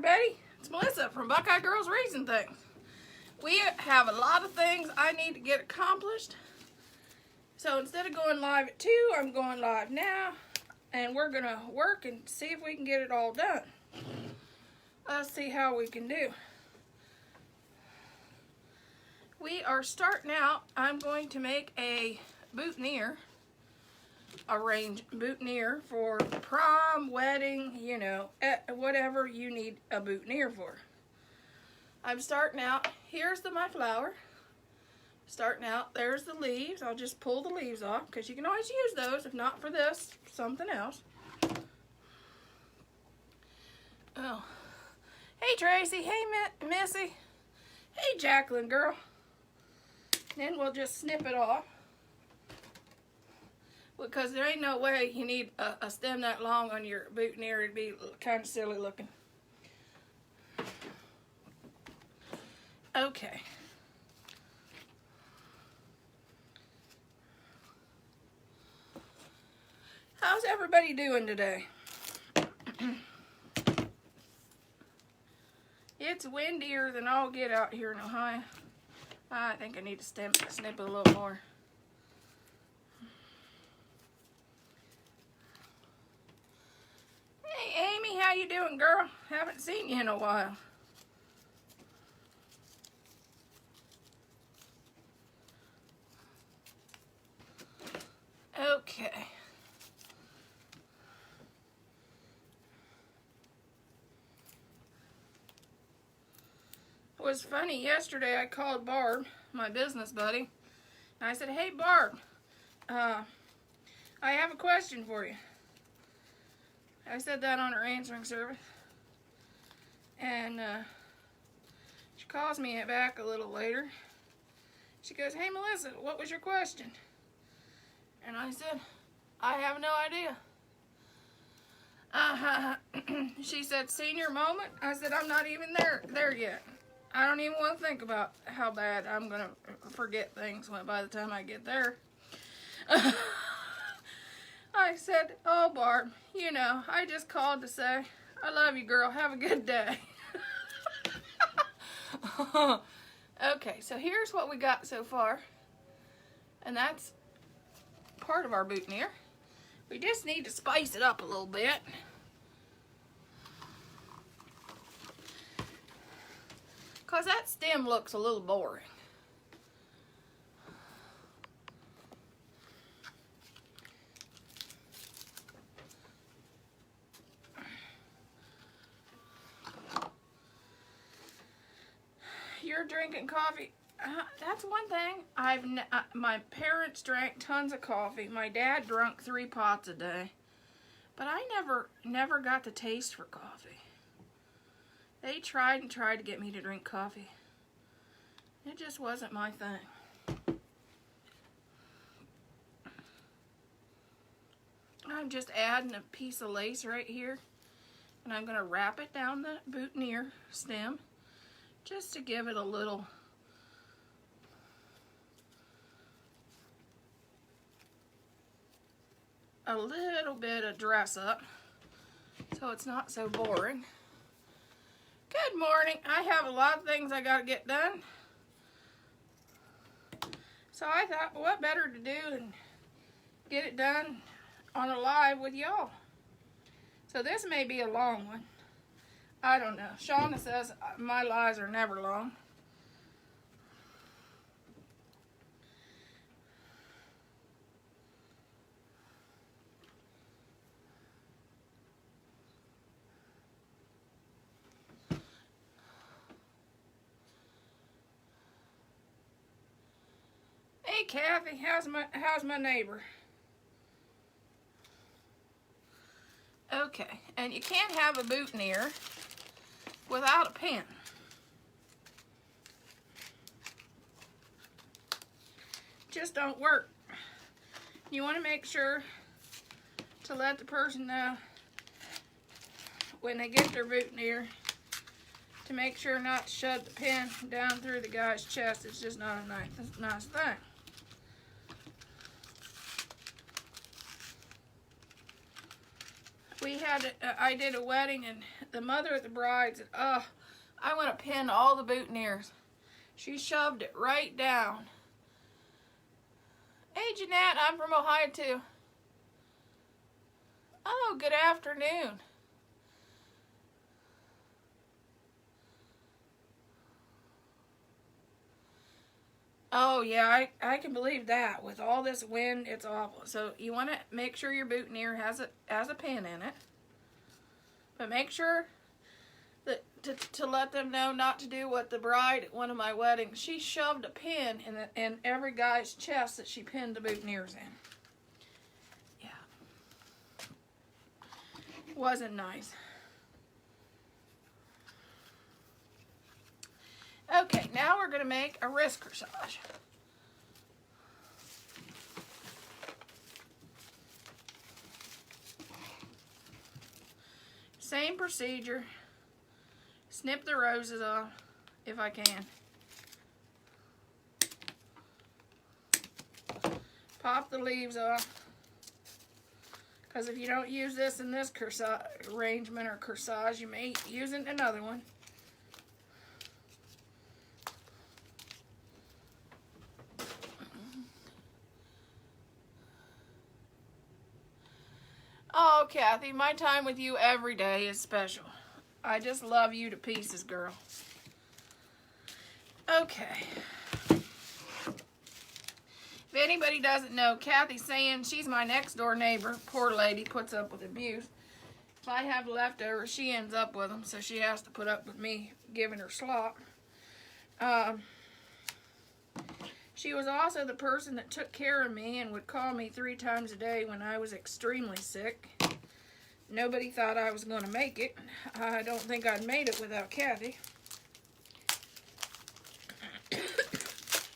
everybody. It's Melissa from Buckeye Girls Reason Things. We have a lot of things I need to get accomplished. So instead of going live at 2, I'm going live now. And we're going to work and see if we can get it all done. Let's see how we can do. We are starting out. I'm going to make a boutonniere. Arrange boutonniere for prom, wedding, you know, whatever you need a boutonniere for. I'm starting out. Here's my flower. Starting out, there's the leaves. I'll just pull the leaves off because you can always use those. If not for this, something else. Oh, hey Tracy. Hey Missy. Hey Jacqueline, girl. Then we'll just snip it off. Because there ain't no way you need a stem that long on your boutonniere. It'd be kind of silly looking. Okay. How's everybody doing today? It's windier than all get out here in Ohio. I think I need to snip it a little more. Hey Amy, how you doing, girl? Haven't seen you in a while. Okay. It was funny, yesterday I called Barb, my business buddy, and I said, hey Barb, I have a question for you. I said that on her answering service, and she calls me back a little later. She goes, hey Melissa, what was your question? And I said, I have no idea. She said, senior moment? I said, I'm not even there yet. I don't even want to think about how bad I'm going to forget things by the time I get there. I said, oh, Barb, you know, I just called to say, I love you, girl. Have a good day. Okay, so here's what we got so far. And that's part of our boutonniere. We just need to spice it up a little bit. Because that stem looks a little boring. You're drinking coffee. That's one thing. My parents drank tons of coffee. My dad drank 3 pots a day. But I never got the taste for coffee. They tried to get me to drink coffee. It just wasn't my thing. I'm just adding a piece of lace right here. And I'm going to wrap it down the boutonniere stem. Just to give it a little bit of dress up. So it's not so boring. Good morning. I have a lot of things I got to get done. So I thought, what better to do than get it done on a live with y'all. So this may be a long one. I don't know. Shauna says my lives are never long. Hey Kathy, how's my neighbor? Okay, and you can't have a boutonniere without a pin. Just don't work. You want to make sure to let the person know when they get their boutonniere to make sure not to shove the pin down through the guy's chest. It's just not a nice thing. I did a wedding, and the mother of the bride said, "Oh, I want to pin all the boutonnieres." She shoved it right down. Hey, Jeanette, I'm from Ohio too. Oh, good afternoon. Oh, yeah, I can believe that. With all this wind, it's awful. So you want to make sure your boutonniere has a pin in it. But make sure that to let them know not to do what the bride at one of my weddings, she shoved a pin in every guy's chest that she pinned the boutonnieres in. Yeah. Wasn't nice. Okay, now we're going to make a wrist corsage. Same procedure. Snip the roses off if I can. Pop the leaves off. Because if you don't use this in this corsage arrangement or corsage, you may use it in another one. Oh, Kathy, my time with you every day is special. I just love you to pieces, girl. Okay. If anybody doesn't know, Kathy's saying she's my next door neighbor. Poor lady puts up with abuse. If I have leftovers, she ends up with them, so she has to put up with me giving her slop. She was also the person that took care of me and would call me 3 times a day when I was extremely sick. Nobody thought I was going to make it. I don't think I'd made it without Kathy.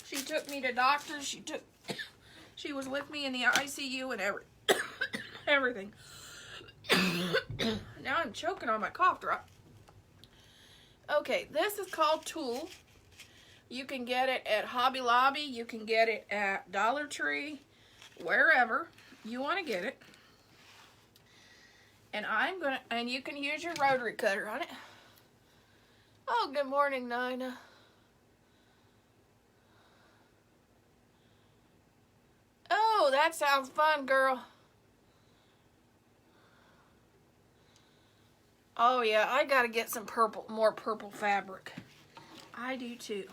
She took me to doctors. She was with me in the ICU and everything. Now I'm choking on my cough drop. Okay, this is called tulle. You can get it at Hobby Lobby. You can get it at Dollar Tree, wherever you want to get it. And you can use your rotary cutter on it. Oh, good morning, Nina. Oh, that sounds fun, girl. Oh yeah, I gotta get some more purple fabric. I do too.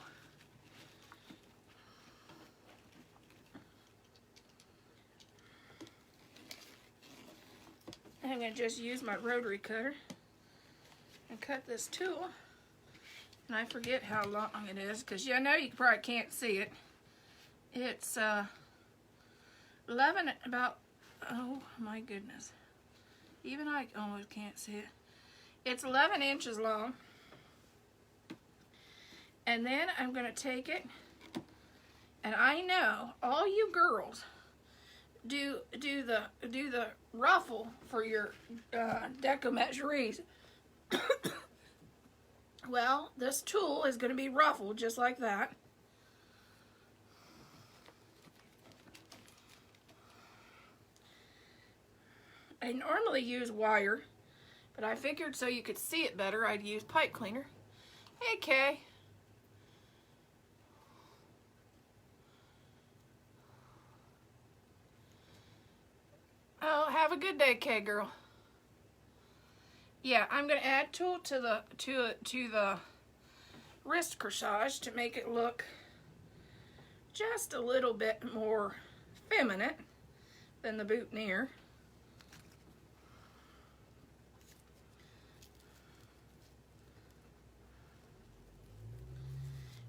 I'm going to just use my rotary cutter and cut this tulle. And I forget how long it is because I know you probably can't see it. It's 11, about, oh my goodness. Even I almost can't see it. It's 11 inches long. And then I'm going to take it, and I know all you girls do the ruffle for your deco-measurees. Well, this tulle is going to be ruffled just like that. I normally use wire, but I figured so you could see it better, I'd use pipe cleaner. Hey, Kay. Oh, have a good day, Kay girl. Yeah, I'm gonna add tulle to the wrist corsage to make it look just a little bit more feminine than the boutonniere.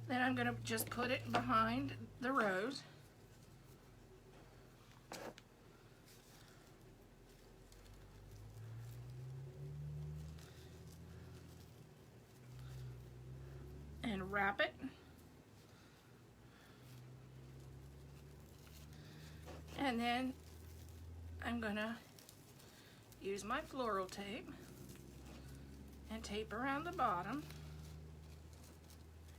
Then I'm gonna just put it behind the rose. And wrap it. And then I'm gonna use my floral tape and tape around the bottom.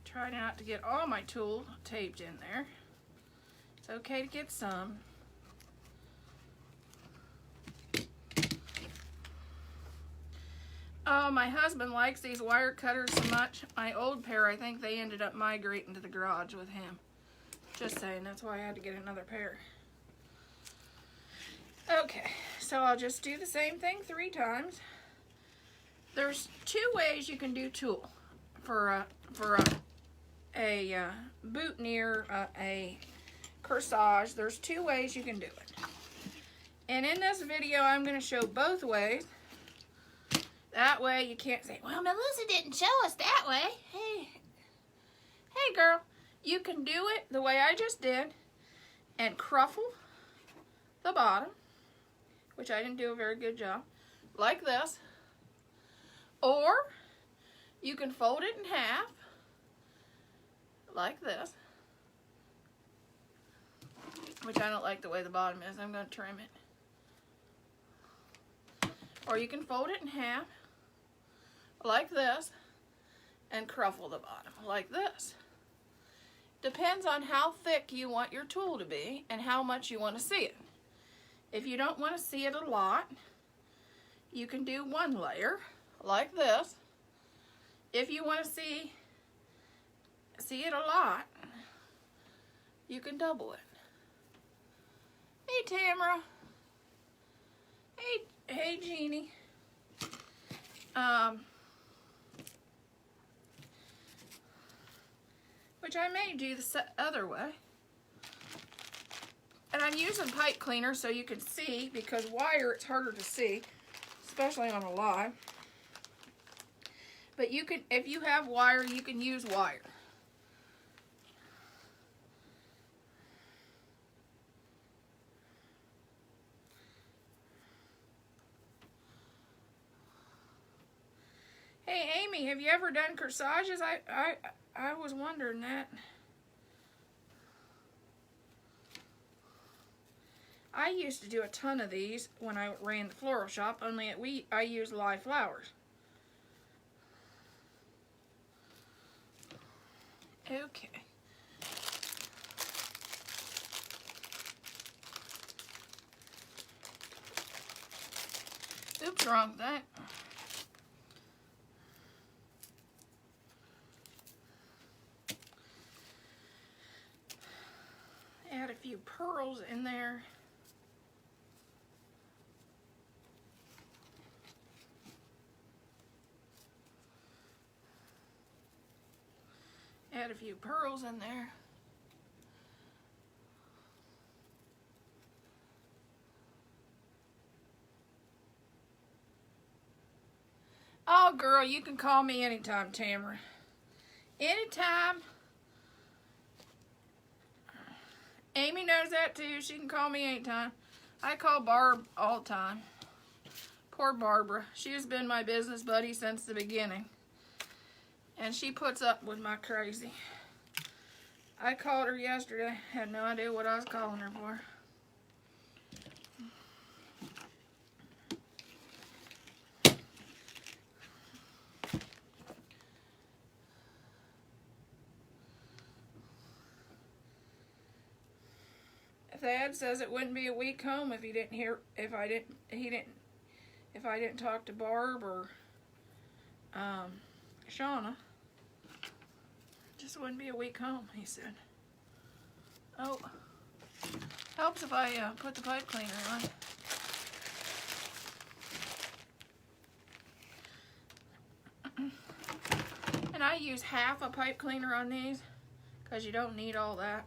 Try not to get all my tulle taped in there. It's okay to get some. Oh, my husband likes these wire cutters so much. My old pair, I think they ended up migrating to the garage with him. Just saying, that's why I had to get another pair. Okay, so I'll just do the same thing 3 times. There's 2 ways you can do tulle for a boutonniere, a corsage. There's 2 ways you can do it. And in this video, I'm going to show both ways. That way you can't say, well, Melissa didn't show us that way. Hey girl, you can do it the way I just did and cruffle the bottom, which I didn't do a very good job, like this. Or you can fold it in half, like this, which I don't like the way the bottom is. I'm going to trim it. Or you can fold it in half, like this, and cruffle the bottom, like this. Depends on how thick you want your tulle to be and how much you want to see it. If you don't want to see it a lot, you can do 1 layer, like this. If you want to see it a lot, you can double it. Hey Tamara. Hey Jeannie. Which I may do the other way. And I'm using pipe cleaner so you can see, because wire it's harder to see, especially on a live. But you can, if you have wire, you can use wire. Hey Amy, have you ever done corsages? I was wondering that. I used to do a ton of these when I ran the floral shop, only I use live flowers. Okay. Oops, wrong thing. Add a few pearls in there. Add a few pearls in there. Oh, girl, you can call me anytime, Tamara. Anytime. Amy knows that too. She can call me anytime. I call Barb all the time. Poor Barbara. She has been my business buddy since the beginning. And she puts up with my crazy. I called her yesterday. Had no idea what I was calling her for. Thad says it wouldn't be a week home if he didn't hear, if I didn't talk to Barb or Shauna. Just wouldn't be a week home, he said. Oh, helps if I put the pipe cleaner on. And I use half a pipe cleaner on these because you don't need all that.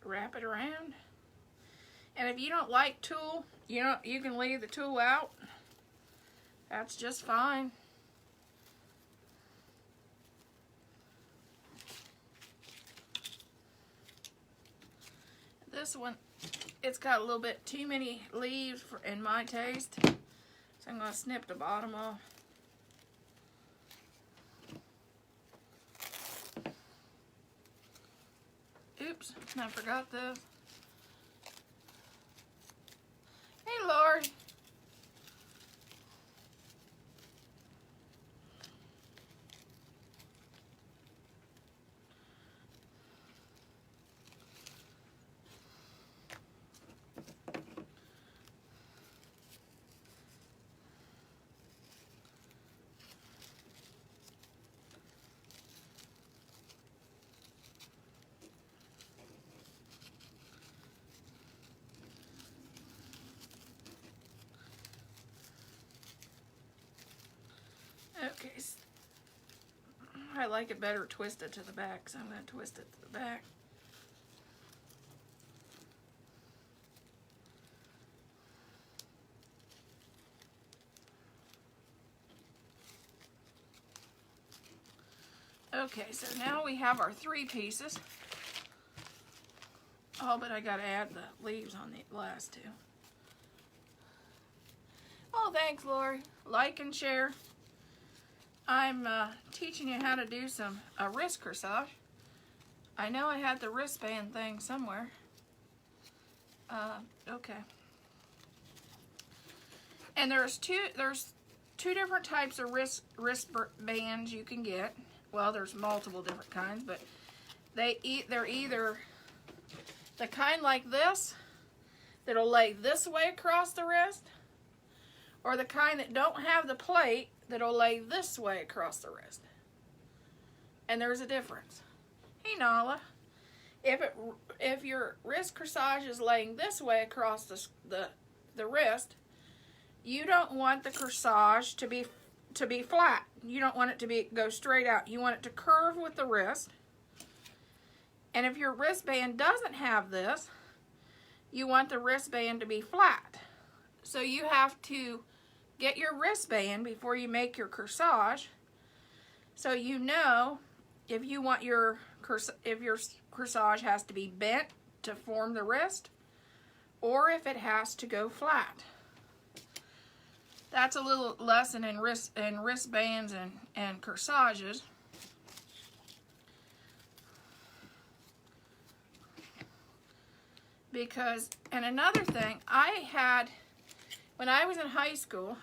Wrap it around. And if you don't like tulle, you can leave the tulle out. That's just fine. This one, it's got a little bit too many leaves in my taste, so I'm going to snip the bottom off. Oops, I forgot this. Hey Okay, I like it better twisted to the back, so I'm going to twist it to the back. Okay, so now we have our 3 pieces. Oh, but I got to add the leaves on the last 2. Oh, thanks, Lori. Like and share. I'm teaching you how to do a wrist corsage. I know I had the wristband thing somewhere. Okay. And there's two different types of wristbands you can get. Well, there's multiple different kinds, but they're either the kind like this that'll lay this way across the wrist, or the kind that don't have the plate that'll lay this way across the wrist. And there's a difference. Hey Nala, if your wrist corsage is laying this way across the wrist, you don't want the corsage to be flat. You don't want it to go straight out. You want it to curve with the wrist. And if your wristband doesn't have this, you want the wristband to be flat. So you have to get your wristband before you make your corsage, so you know if your corsage has to be bent to form the wrist, or if it has to go flat. That's a little lesson in wristbands and corsages. Because, and another thing, when I was in high school,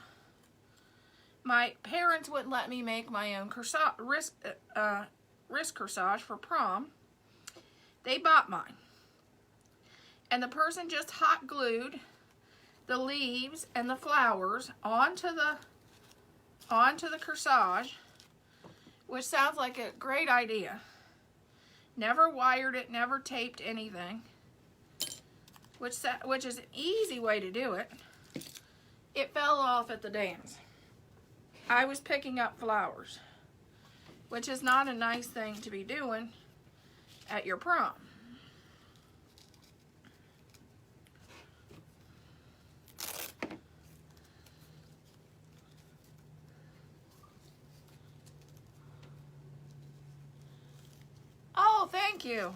my parents wouldn't let me make my own wrist corsage for prom. They bought mine. And the person just hot glued the leaves and the flowers onto the corsage, which sounds like a great idea. Never wired it, never taped anything, which is an easy way to do it. It fell off at the dance. I was picking up flowers, which is not a nice thing to be doing at your prom. Oh, thank you.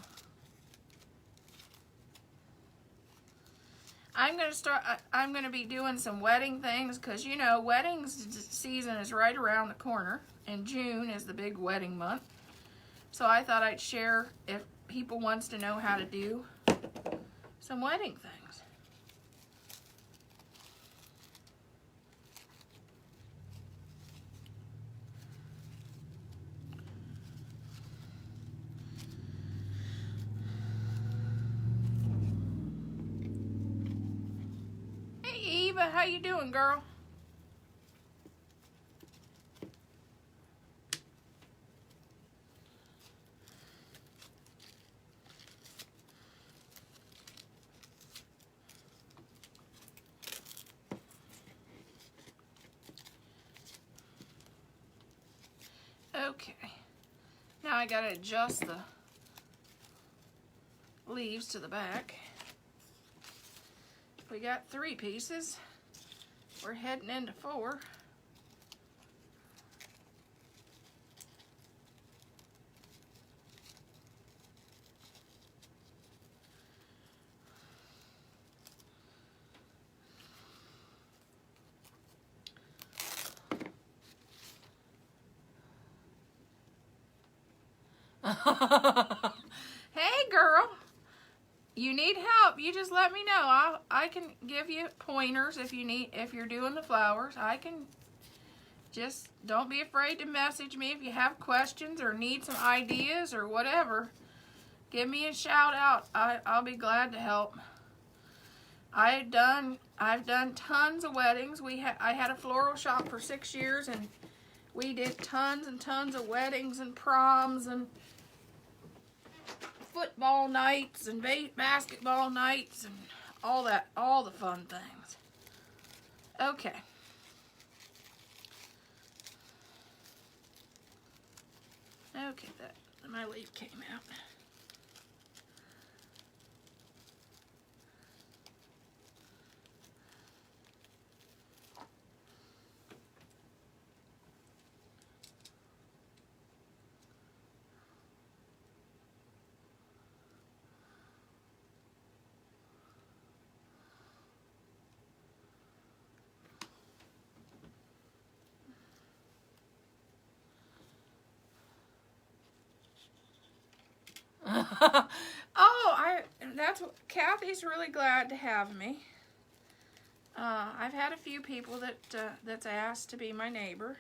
I'm going to be doing some wedding things, because you know weddings season is right around the corner, and June is the big wedding month. So I thought I'd share if people wants to know how to do some wedding things. Eva, how you doing, girl? Okay, now I gotta adjust the leaves to the back. We got 3 pieces. We're heading into 4. Hey girl, you need help, you just let me know. I can give you pointers if you're doing the flowers. I can just, don't be afraid to message me if you have questions or need some ideas or whatever. Give me a shout out. I'll be glad to help. I've done tons of weddings. I had a floral shop for 6 years, and we did tons and tons of weddings and proms and football nights and basketball nights and all the fun things. Okay. Okay, my leaf came out. Oh, that's what Kathy's really glad to have me. I've had a few people that's asked to be my neighbor.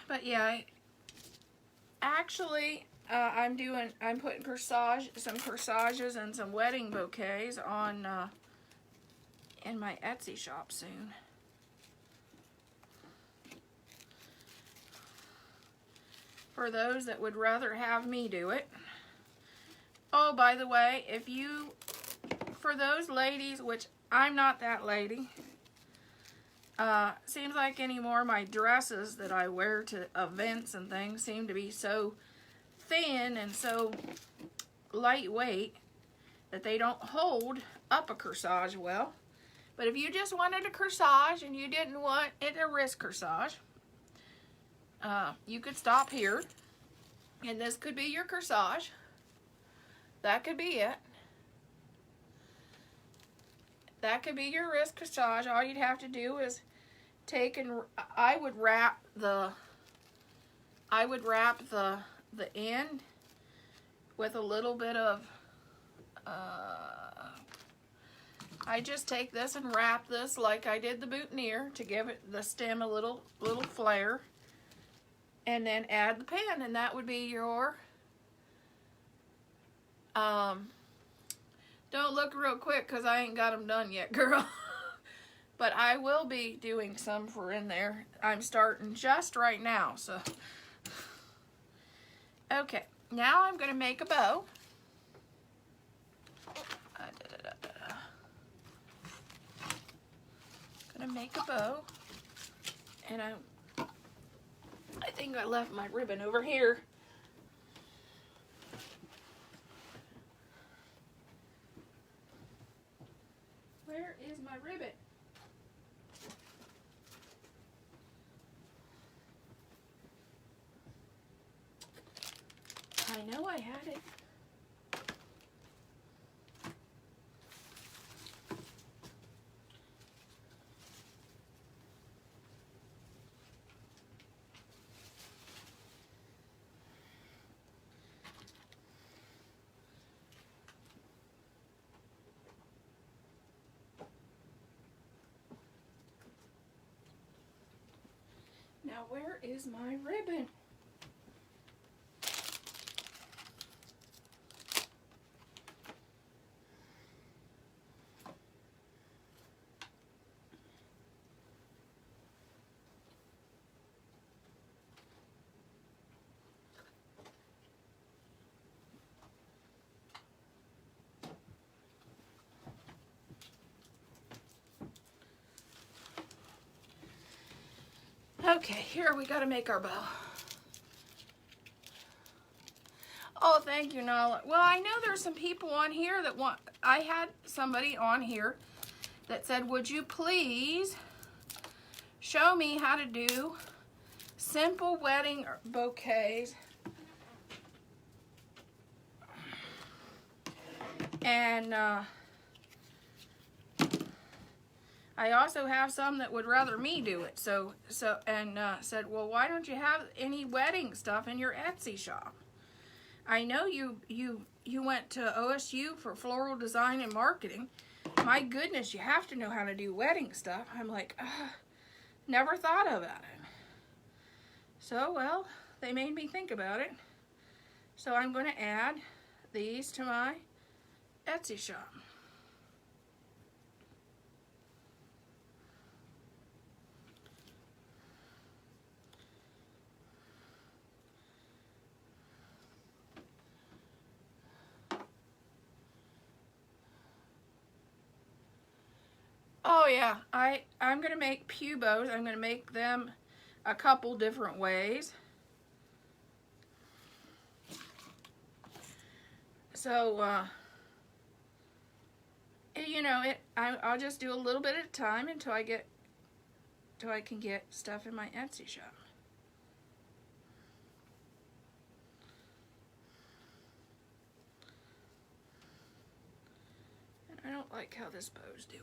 But yeah, actually, I'm putting some corsages and some wedding bouquets on in my Etsy shop soon. For those that would rather have me do it. Oh, by the way, for those ladies, which I'm not that lady, seems like anymore my dresses that I wear to events and things seem to be so thin and so lightweight that they don't hold up a corsage well. But if you just wanted a corsage and you didn't want it a wrist corsage, you could stop here, and this could be your corsage. That could be it. That could be your wrist corsage. All you'd have to do is take and I would wrap the end with a little bit of I just take this and wrap this like I did the boutonniere to give it the stem a little flare, and then add the pen, and that would be your don't look real quick because I ain't got them done yet, girl. But I will be doing some for in there. I'm starting just right now, so. Okay, now I'm going to make a bow. Going to make a bow. And I think I left my ribbon over here. Where is my ribbon? I know I had it. Now, where is my ribbon? Okay, here we got to make our bow. Oh, thank you, Nala. Well, I know there's some people on here that want, I had somebody on here that said, would you please show me how to do simple wedding bouquets. And I also have some that would rather me do it. Said, well, why don't you have any wedding stuff in your Etsy shop? I know you went to OSU for floral design and marketing. My goodness, you have to know how to do wedding stuff. I'm like, never thought about it. So, well, they made me think about it. So I'm going to add these to my Etsy shop. Oh yeah, I'm gonna make pew bows. I'm gonna make them a couple different ways. So you know, I'll just do a little bit at a time until I can get stuff in my Etsy shop. And I don't like how this bow's doing.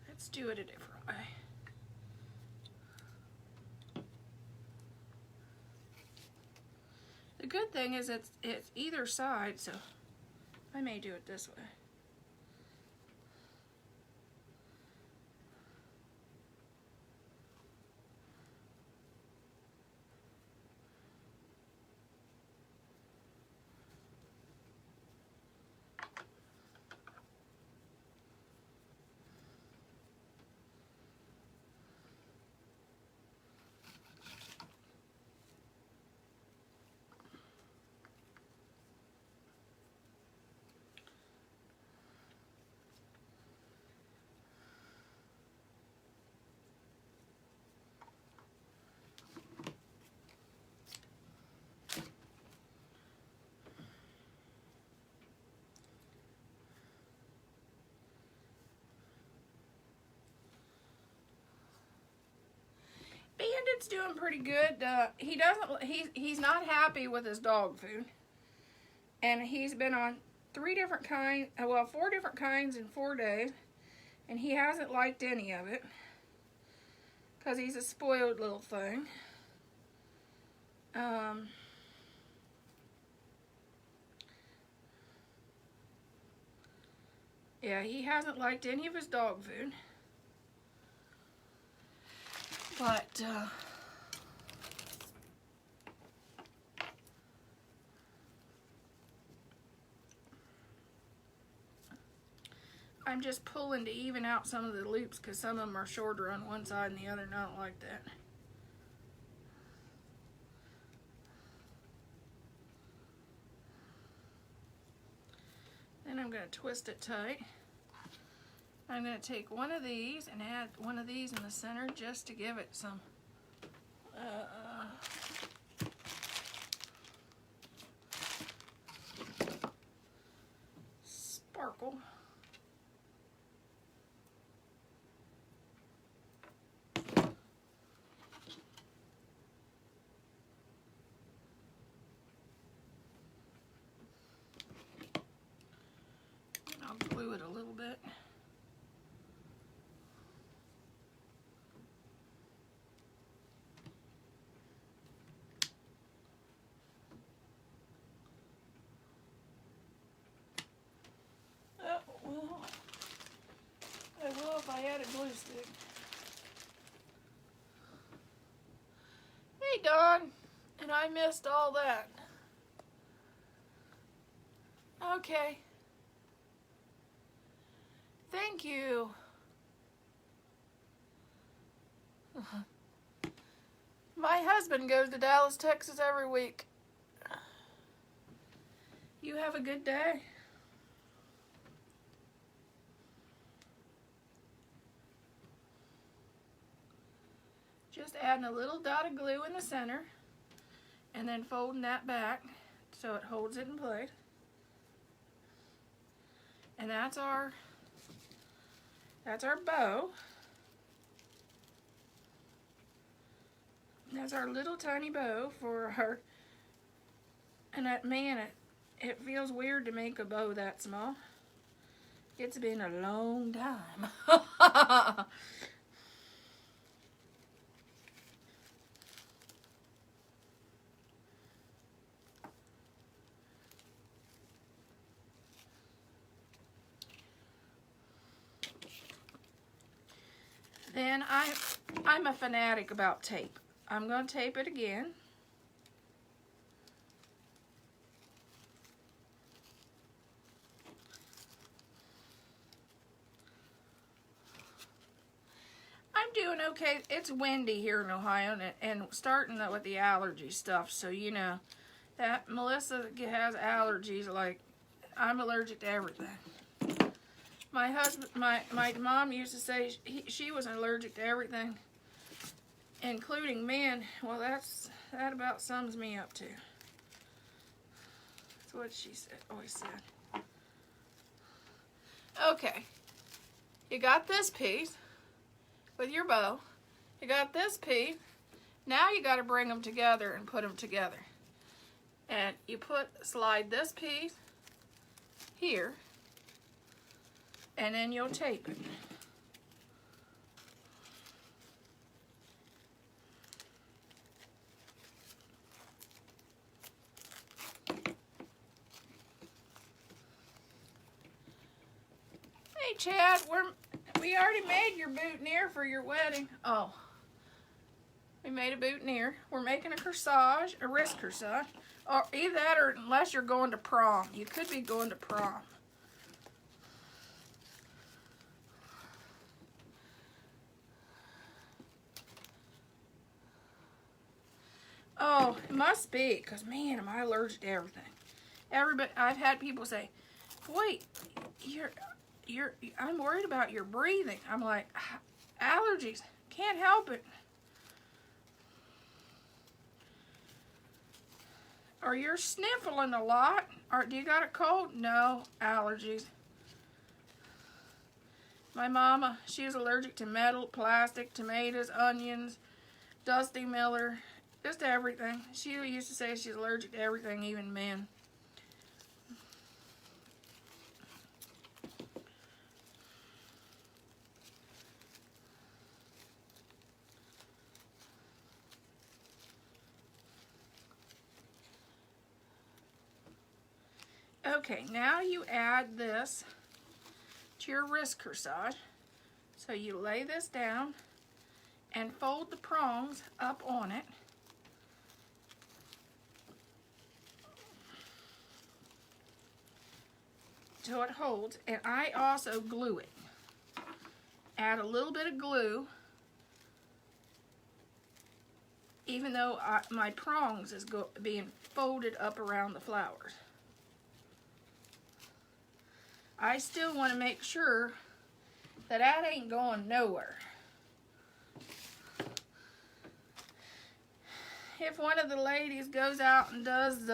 Let's do it a different way. The good thing is it's either side, so I may do it this way. Bandit's doing pretty good. He's not happy with his dog food, and he's been on 4 different kinds in 4 days, and he hasn't liked any of it because he's a spoiled little thing. Yeah, he hasn't liked any of his dog food. But I'm just pulling to even out some of the loops because some of them are shorter on one side and the other not like that. Then I'm going to twist it tight. I'm going to take one of these and add one of these in the center just to give it some sparkle. And I'll glue it a little bit. I will if I had a glue stick. Hey, Dawn. And I missed all that. Okay. Thank you. My husband goes to Dallas, Texas every week. You have a good day. Just adding a little dot of glue in the center and then folding that back so it holds it in place. And that's our bow. That's our little tiny bow for our, and that, man, it feels weird to make a bow that small. It's been a long time. Then I'm a fanatic about tape. I'm going to tape it again. I'm doing okay, it's windy here in Ohio, and starting with the allergy stuff, so you know that Melissa has allergies. Like, I'm allergic to everything. My husband, my mom used to say she was allergic to everything, including men. Well, that about sums me up too. That's what she said, always said. Okay, you got this piece with your bow. You got this piece. Now you got to bring them together and put them together. And you slide this piece here, and then you'll tape it. Hey Chad, we already made your boutonniere for your wedding. Oh, we made a boutonniere. We're making a corsage, a wrist corsage. Or either that, or unless you're going to prom. You could be going to prom. Oh, it must be, because man, am I allergic to everything. I've had people say, wait, I'm worried about your breathing. I'm like, allergies, can't help it. Or you're sniffling a lot. Or do you got a cold? No, allergies. My mama, she was allergic to metal, plastic, tomatoes, onions, Dusty Miller, just everything. She used to say she's allergic to everything, even men. Okay, now you add this to your wrist corsage. So you lay this down and fold the prongs up on it. So it holds, and I also glue it. Add a little bit of glue, even though my prongs is being folded up around the flowers. I still want to make sure that that ain't going nowhere. If one of the ladies goes out and does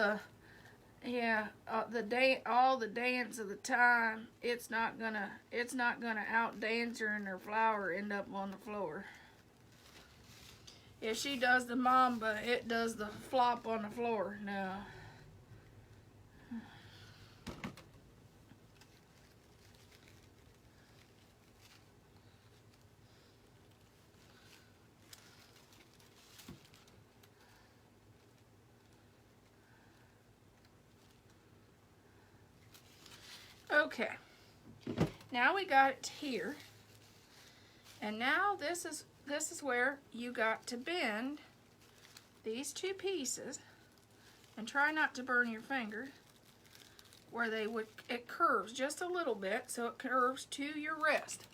all the dance of the time, it's not gonna out dance her and her flower end up on the floor. If she does the mamba, it does the flop on the floor. No. Okay, now we got it here, and now this is where you got to bend these two pieces, and try not to burn your finger, where it curves just a little bit, so it curves to your wrist.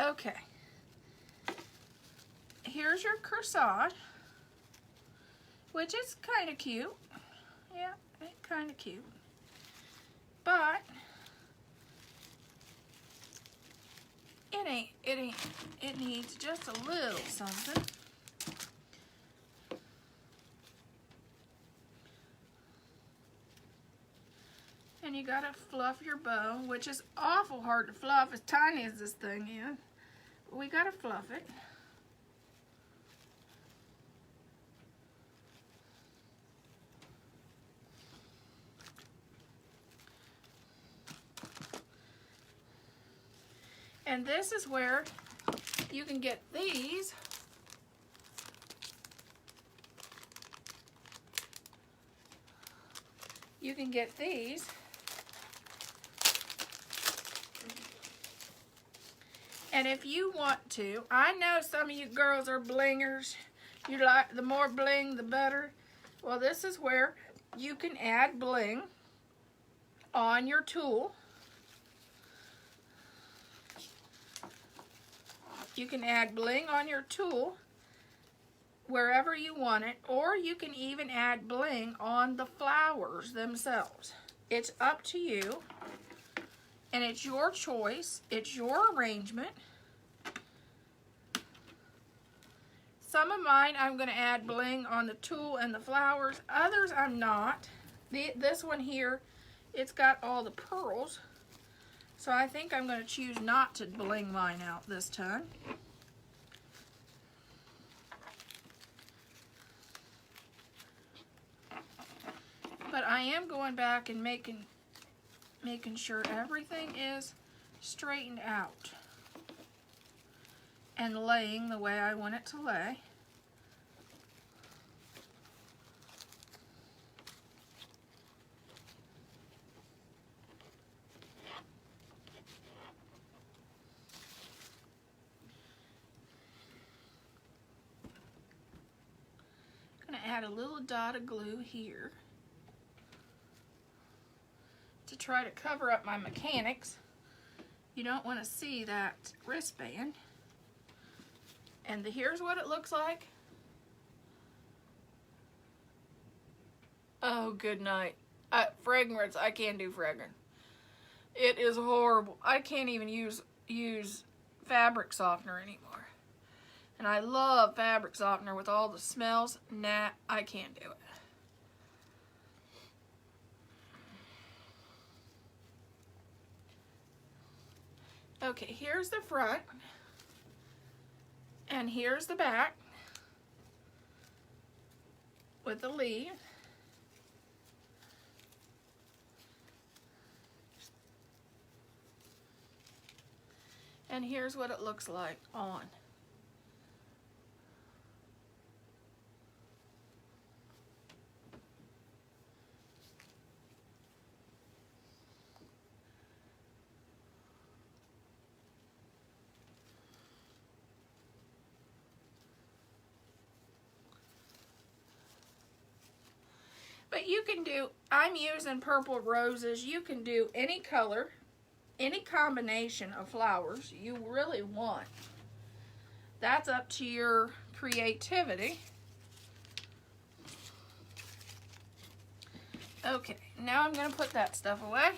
Okay, here's your corsage, which is kind of cute. Yeah, it's kind of cute. But it needs just a little something. And you gotta fluff your bow, which is awful hard to fluff, as tiny as this thing is. But we gotta fluff it. And this is where you can get these. You can get these. And if you want to, I know some of you girls are blingers. You like the more bling, the better. Well, this is where you can add bling on your tool. You can add bling on your tool wherever you want it, or you can even add bling on the flowers themselves. It's up to you, and it's your choice. It's your arrangement. Some of mine I'm going to add bling on the tool and the flowers. Others I'm not. This one here, it's got all the pearls. So I think I'm going to choose not to bling mine out this time. But I am going back and making sure everything is straightened out and laying the way I want it to lay. Add a little dot of glue here to try to cover up my mechanics. You don't want to see that wristband. And here's what it looks like. Oh, good night. Fragrance, I can't do fragrance. It is horrible. I can't even use fabric softener anymore. And I love fabric softener with all the smells. Nah, I can't do it. Okay, here's the front. And here's the back with the leaf. And here's what it looks like on. But you can do, I'm using purple roses. You can do any color, any combination of flowers you really want. That's up to your creativity. Okay, now I'm going to put that stuff away.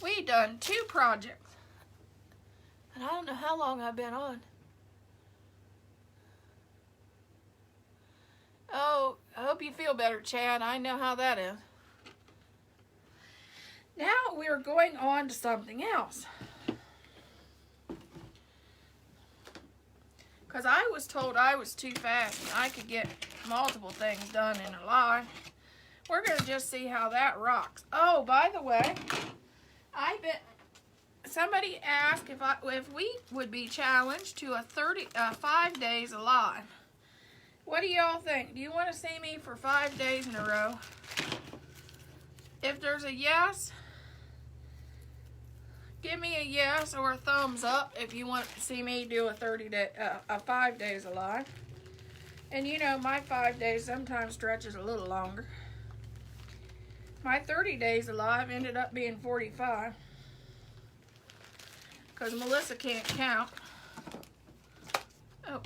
We've done 2 projects. And I don't know how long I've been on. Oh, I hope you feel better, Chad. I know how that is. Now we're going on to something else. Because I was told I was too fast and I could get multiple things done in a line. We're going to just see how that rocks. Oh, by the way, somebody asked if we would be challenged to a 5 days alive. What do y'all think? Do you want to see me for 5 days in a row? If there's a yes, give me a yes or a thumbs up if you want to see me do a 5 days alive. And you know, my 5 days sometimes stretches a little longer. My 30 days alive ended up being 45. Because Melissa can't count. Oh.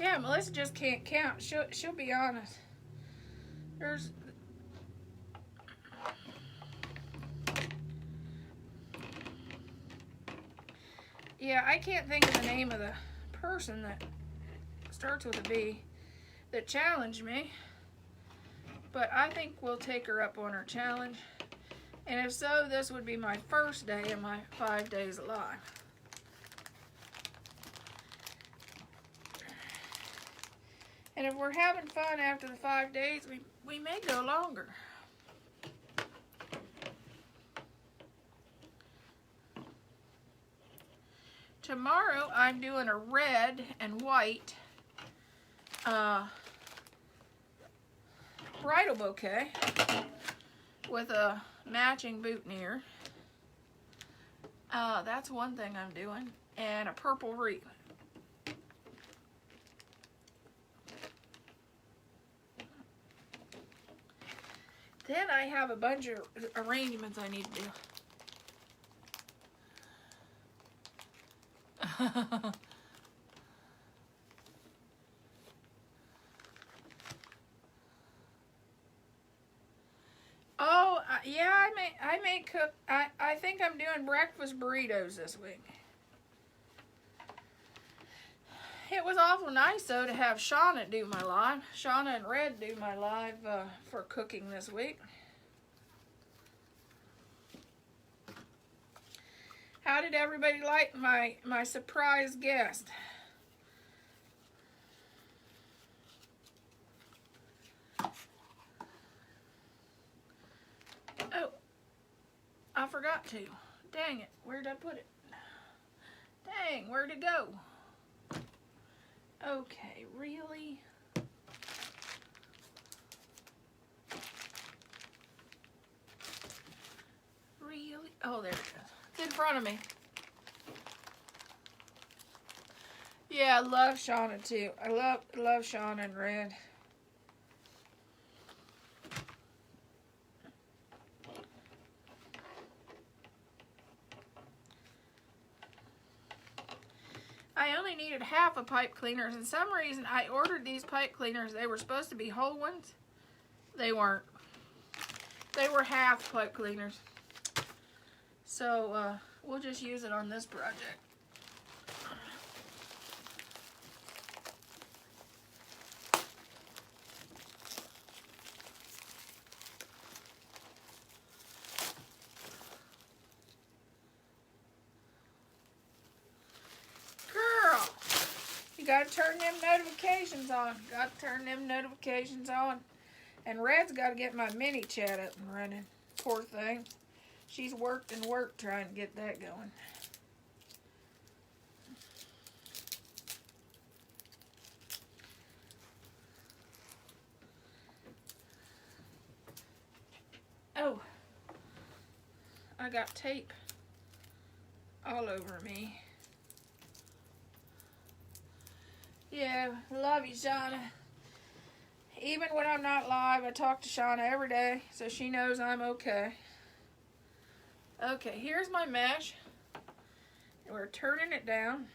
Yeah, Melissa just can't count. She'll be honest. Yeah, I can't think of the name of the person that starts with a B that challenged me, but I think we'll take her up on her challenge. And if so, this would be my first day of my 5 days alive. And if we're having fun after the 5 days, we may go longer. Tomorrow I'm doing a red and white bridal bouquet with a matching boutonniere. That's one thing I'm doing. And a purple wreath. Then I have a bunch of arrangements I need to do. Oh, yeah, I may cook. I think I'm doing breakfast burritos this week. It was awful nice, though, to have Shauna do my live. Shauna and Red do my live for cooking this week. How did everybody like my surprise guest? Oh, I forgot to. Dang it, where did I put it? Dang, where'd it go? Okay, really? Really? Oh, there it is. It's in front of me. Yeah, I love Shauna too. I love Shauna and Red. I only needed half a pipe cleaner. For some reason, I ordered these pipe cleaners. They were supposed to be whole ones. They weren't. They were half pipe cleaners. So, we'll just use it on this project. You gotta turn them notifications on. Gotta turn them notifications on. And Red's gotta get my mini chat up and running. Poor thing. She's worked and worked trying to get that going. Oh. I got tape all over me. Yeah, love you, Shauna. Even when I'm not live, I talk to Shauna every day, so she knows I'm okay. Okay, here's my mesh. And we're turning it down.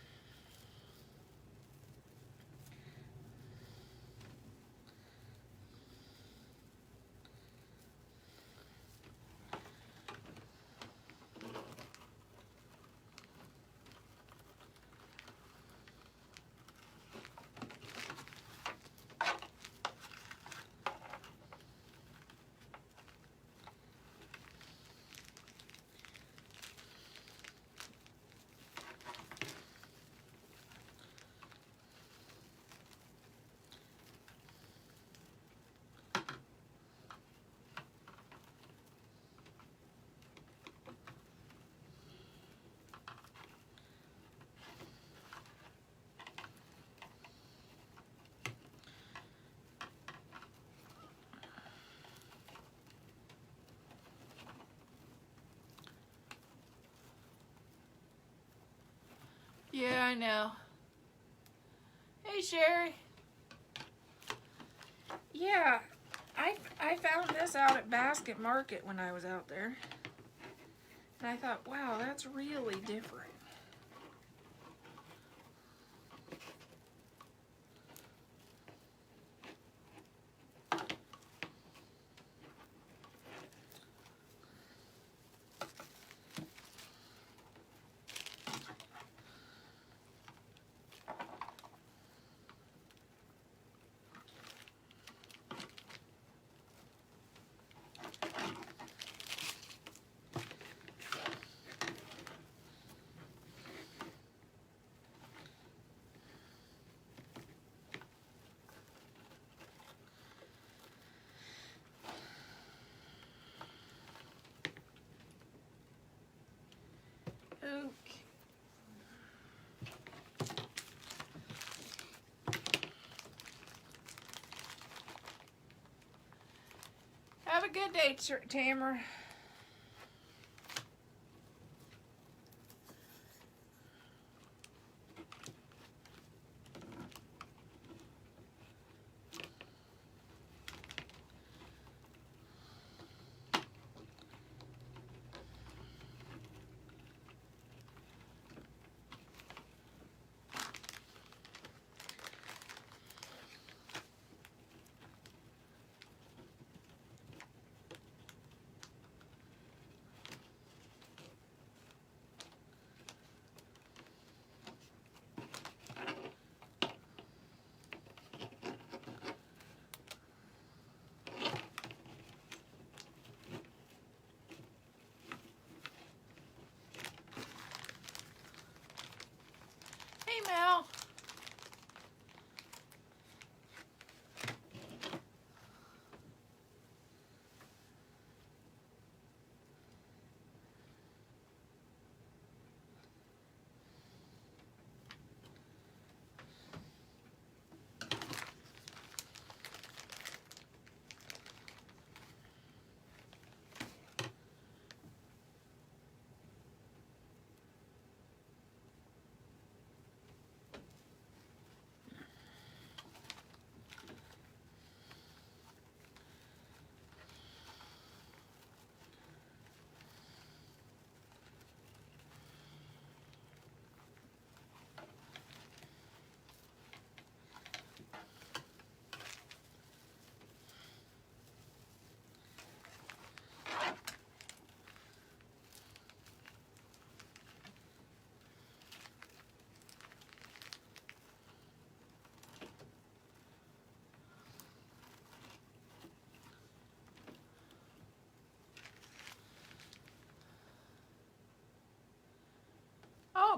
Yeah, I know. Hey, Sherry. Yeah, I found this out at Basket Market when I was out there. And I thought, wow, that's really different. Okay. Have a good day, Tamara.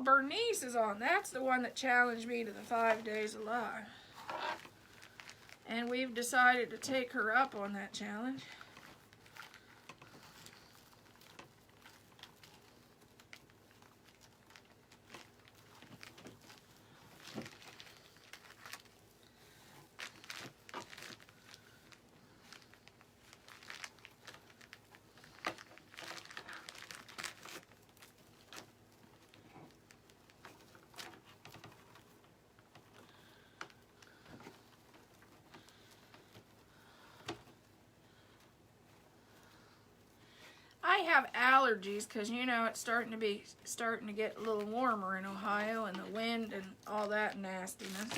Bernice is on. That's the one that challenged me to the 5 days alive. And we've decided to take her up on that challenge. I have allergies because, you know, it's starting to get a little warmer in Ohio, and the wind and all that nastiness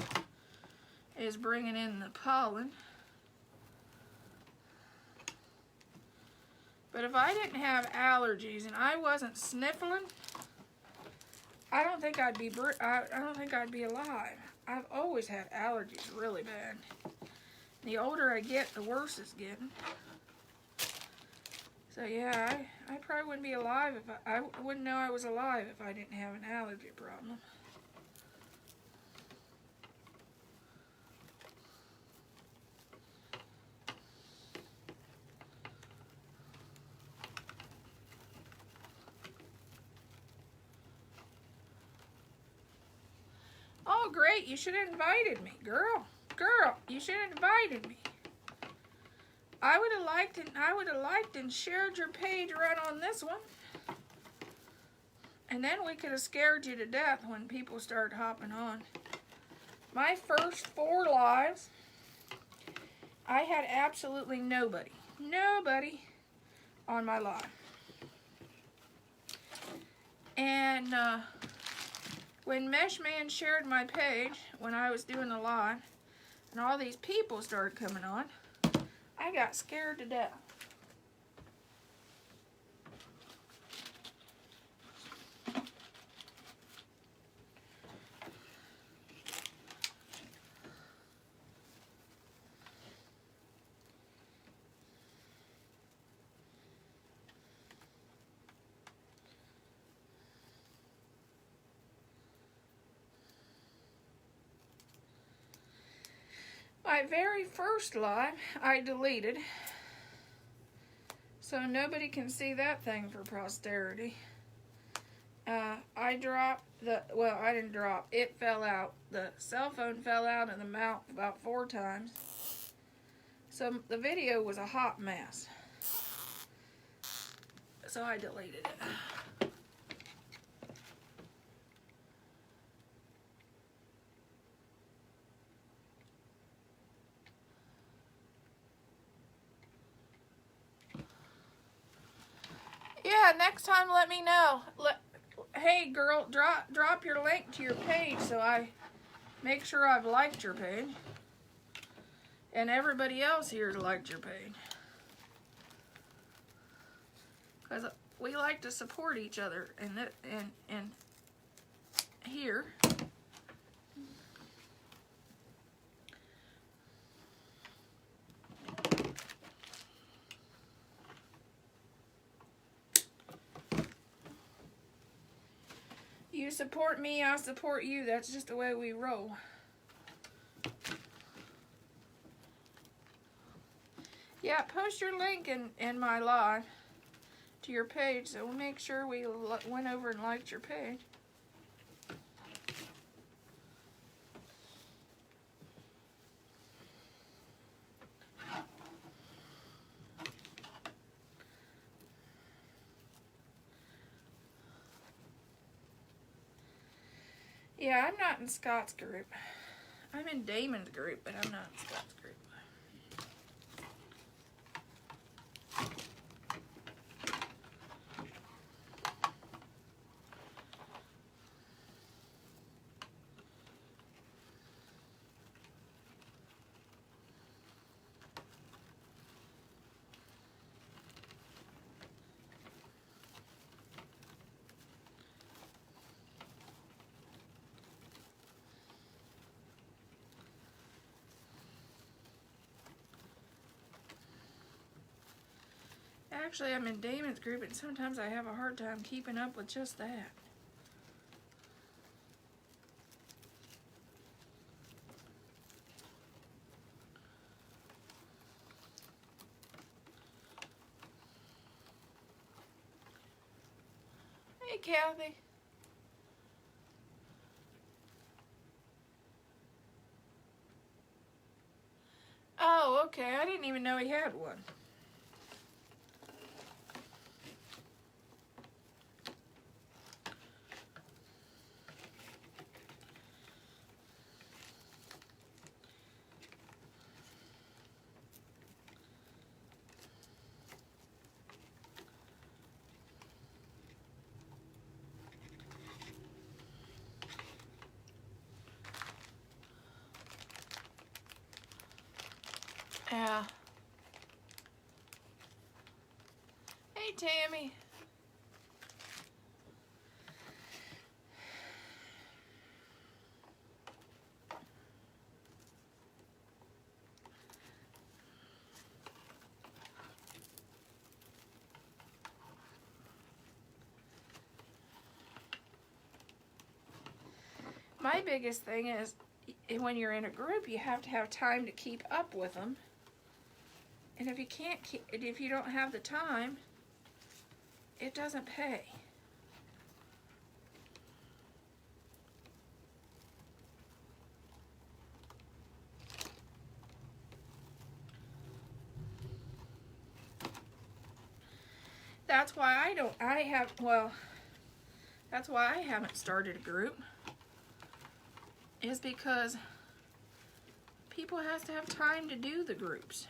is bringing in the pollen. But if I didn't have allergies and I wasn't sniffling, I don't think I'd be alive. I've always had allergies really bad. The older I get, the worse it's getting. So yeah, I probably wouldn't be alive if I wouldn't know I was alive if I didn't have an allergy problem. Oh great, you should have invited me, girl. Girl, you should have invited me. I would have liked and shared your page right on this one. And then we could have scared you to death when people started hopping on. My first 4 lives, I had absolutely nobody on my live. And when Meshman shared my page, when I was doing the live, and all these people started coming on, I got scared to death. My very first live, I deleted, so nobody can see that thing for posterity. I dropped well, I didn't drop, it fell out. The cell phone fell out of the mount about 4 times. So the video was a hot mess. So I deleted it. Yeah, next time let me know. Hey girl, drop your link to your page so I make sure I've liked your page. And everybody else here has liked your page. Because we like to support each other and here. You support me, I support you. That's just the way we roll. Yeah, post your link in my live to your page, so we'll make sure we went over and liked your page. Yeah, I'm not in Scott's group. I'm in Damon's group, but I'm not in Scott's group. Actually, I'm in Damon's group, and sometimes I have a hard time keeping up with just that. Hey, Kathy. Oh, okay. I didn't even know he had one. Yeah. Hey, Tammy. My biggest thing is when you're in a group, you have to have time to keep up with them. And if you can't if you don't have the time, it doesn't pay. That's why that's why I haven't started a group. Is because people has to have time to do the groups.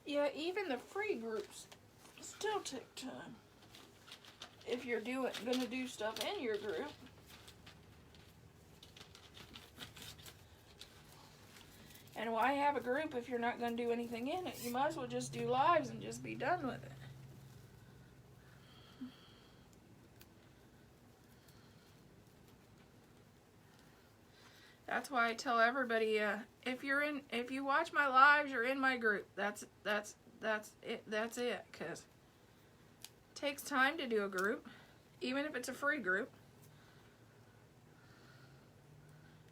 Yeah, even the free groups still take time. If you're gonna do stuff in your group. And why have a group if you're not gonna do anything in it? You might as well just do lives and just be done with it. That's why I tell everybody, if you watch my lives, you're in my group. That's it. That's it. 'Cause it takes time to do a group, even if it's a free group.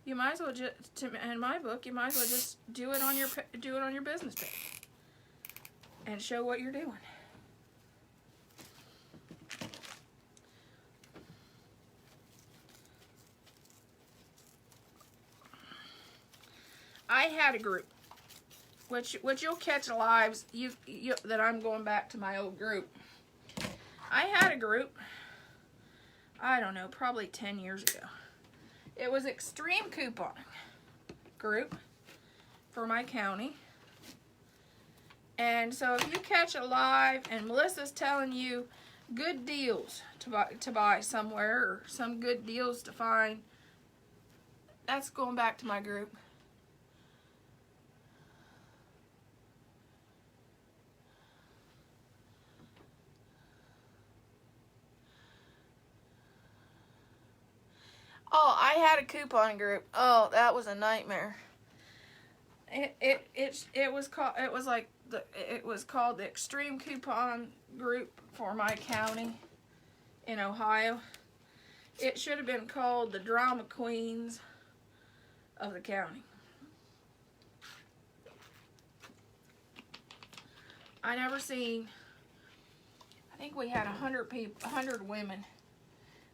You might as well just, in my book, you might as well just do it on your business page and show what you're doing. I had a group, which you'll catch lives. That I'm going back to my old group. I had a group. I don't know, probably 10 years ago. It was extreme couponing group for my county. And so if you catch a live and Melissa's telling you good deals to buy somewhere or some good deals to find, that's going back to my group. Oh, I had a coupon group. Oh, that was a nightmare. It was called the Extreme Coupon Group for my county in Ohio. It should have been called the Drama Queens of the county. I think we had 100 women.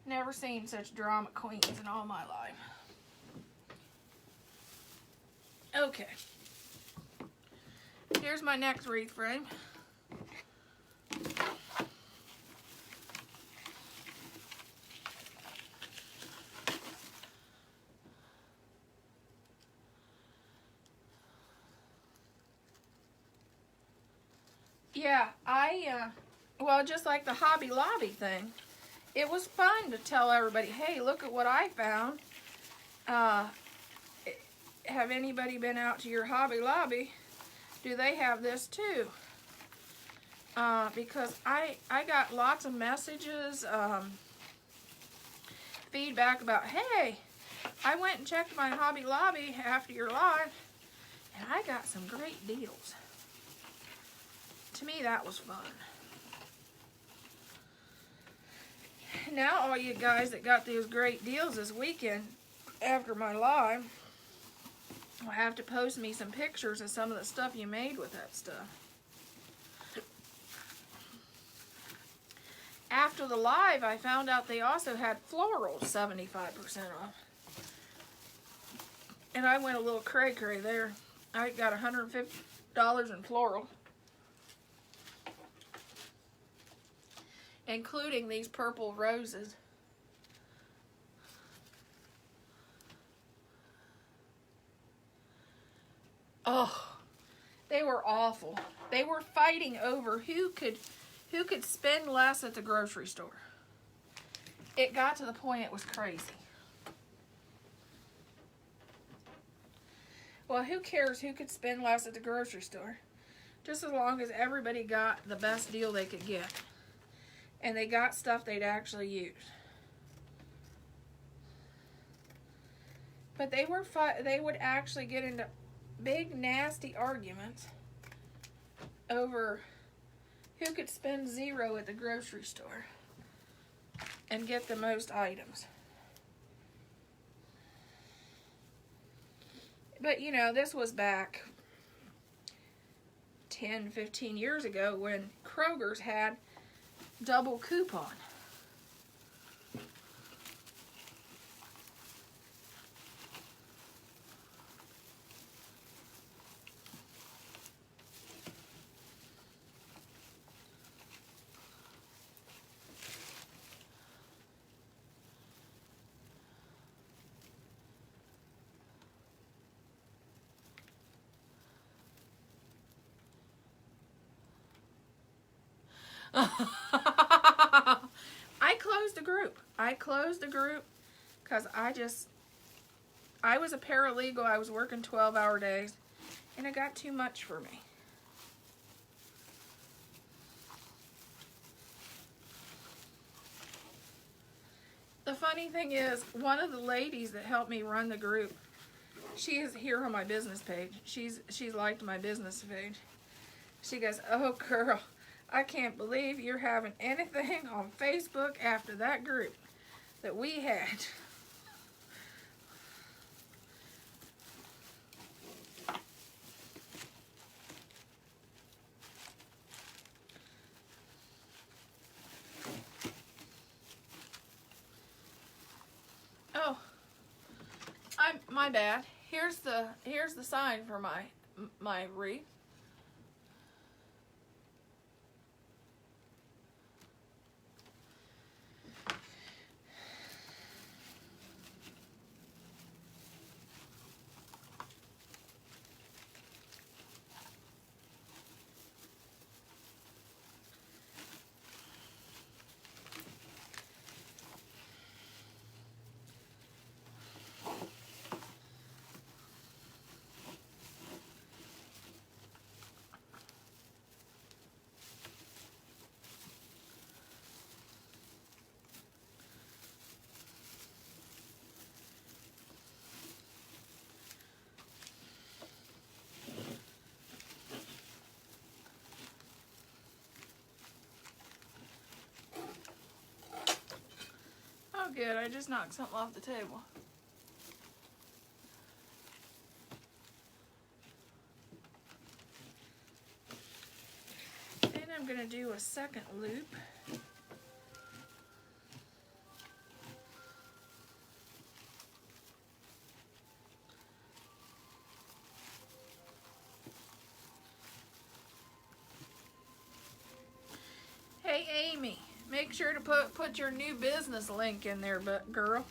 Never seen such drama queens in all my life. Okay. Here's my next wreath frame. Yeah, well, just like the Hobby Lobby thing, it was fun to tell everybody, hey, look at what I found. Have anybody been out to your Hobby Lobby? Do they have this too? Because I got lots of messages, feedback about, hey, I went and checked my Hobby Lobby after your live, and I got some great deals. To me, that was fun. Now, all you guys that got those great deals this weekend after my live will have to post me some pictures of some of the stuff you made with that stuff. After the live, I found out they also had florals 75% off. And I went a little cray-cray there. I got $150 in floral, including these purple roses. Oh, they were awful. They were fighting over who could spend less at the grocery store. It got to the point it was crazy. Well, who cares who could spend less at the grocery store? Just as long as everybody got the best deal they could get. And they got stuff they'd actually use. But they would actually get into big nasty arguments over who could spend zero at the grocery store and get the most items. But you know, this was back 10, 15 years ago when Kroger's had double coupon. I closed the group because I was a paralegal. I was working 12-hour days, and it got too much for me. The funny thing is, one of the ladies that helped me run the group, she is here on my business page. She's liked my business page. She goes, oh girl, I can't believe you're having anything on Facebook after that group that we had. Oh, my bad. Here's the sign for my wreath. Oh, good. I just knocked something off the table. Then I'm going to do a second loop. Hey, Amy. Make sure to put your new business link in there, girl,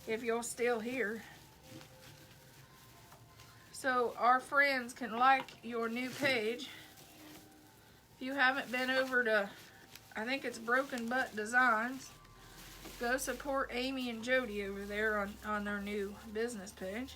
if you're still here. So our friends can like your new page. If you haven't been over to, I think it's Broken Butt Designs, go support Amy and Jody over there on their new business page.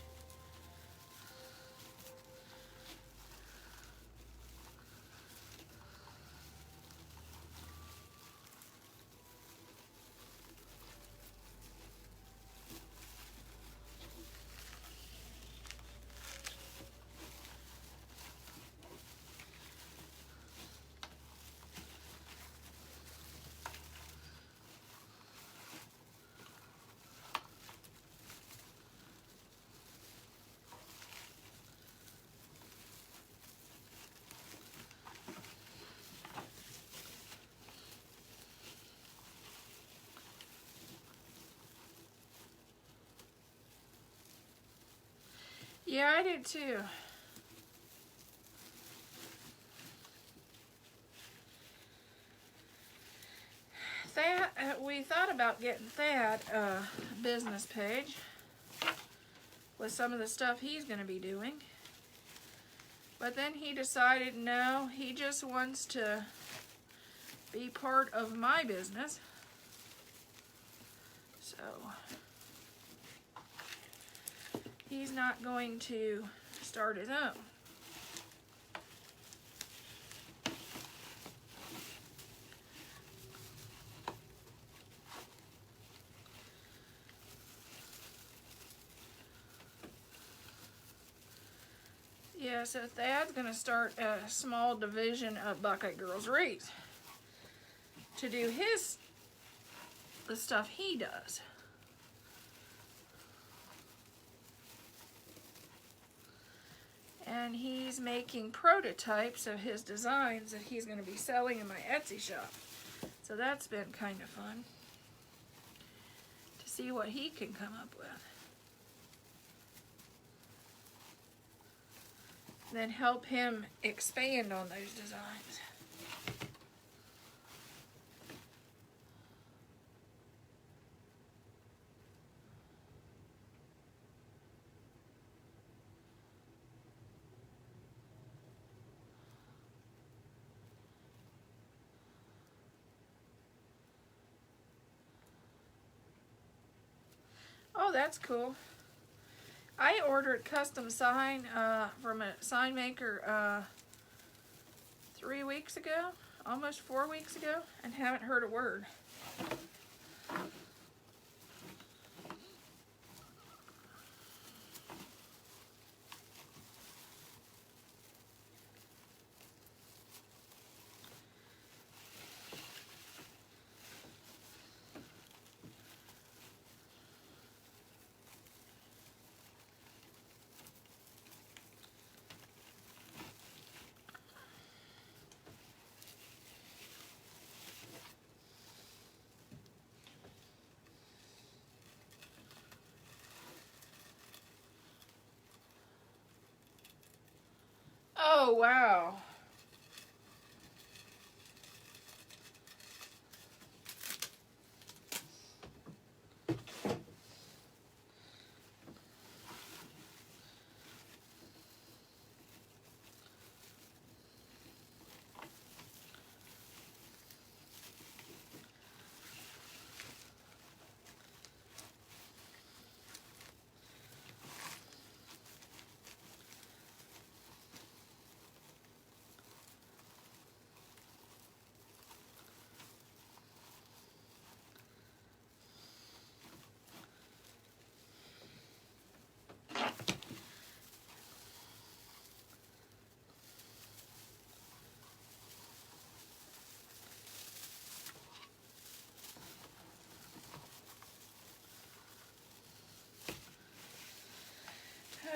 Yeah, I did too. We thought about getting Thad a business page with some of the stuff he's going to be doing. But then he decided no, he just wants to be part of my business. So he's not going to start his own. Yeah, so Thad's going to start a small division of Bucket Girls Wreath to do the stuff he does. And he's making prototypes of his designs that he's going to be selling in my Etsy shop. So that's been kind of fun to see what he can come up with. Then help him expand on those designs. Oh, that's cool. I ordered custom sign from a sign maker 3 weeks ago, almost 4 weeks ago, and haven't heard a word. Oh, wow.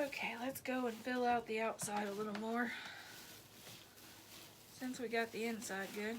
Okay, let's go and fill out the outside a little more, since we got the inside good.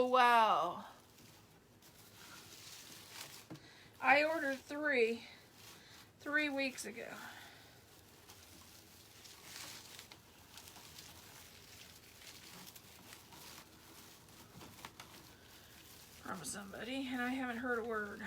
Oh, wow. I ordered 3 weeks ago. From somebody, and I haven't heard a word.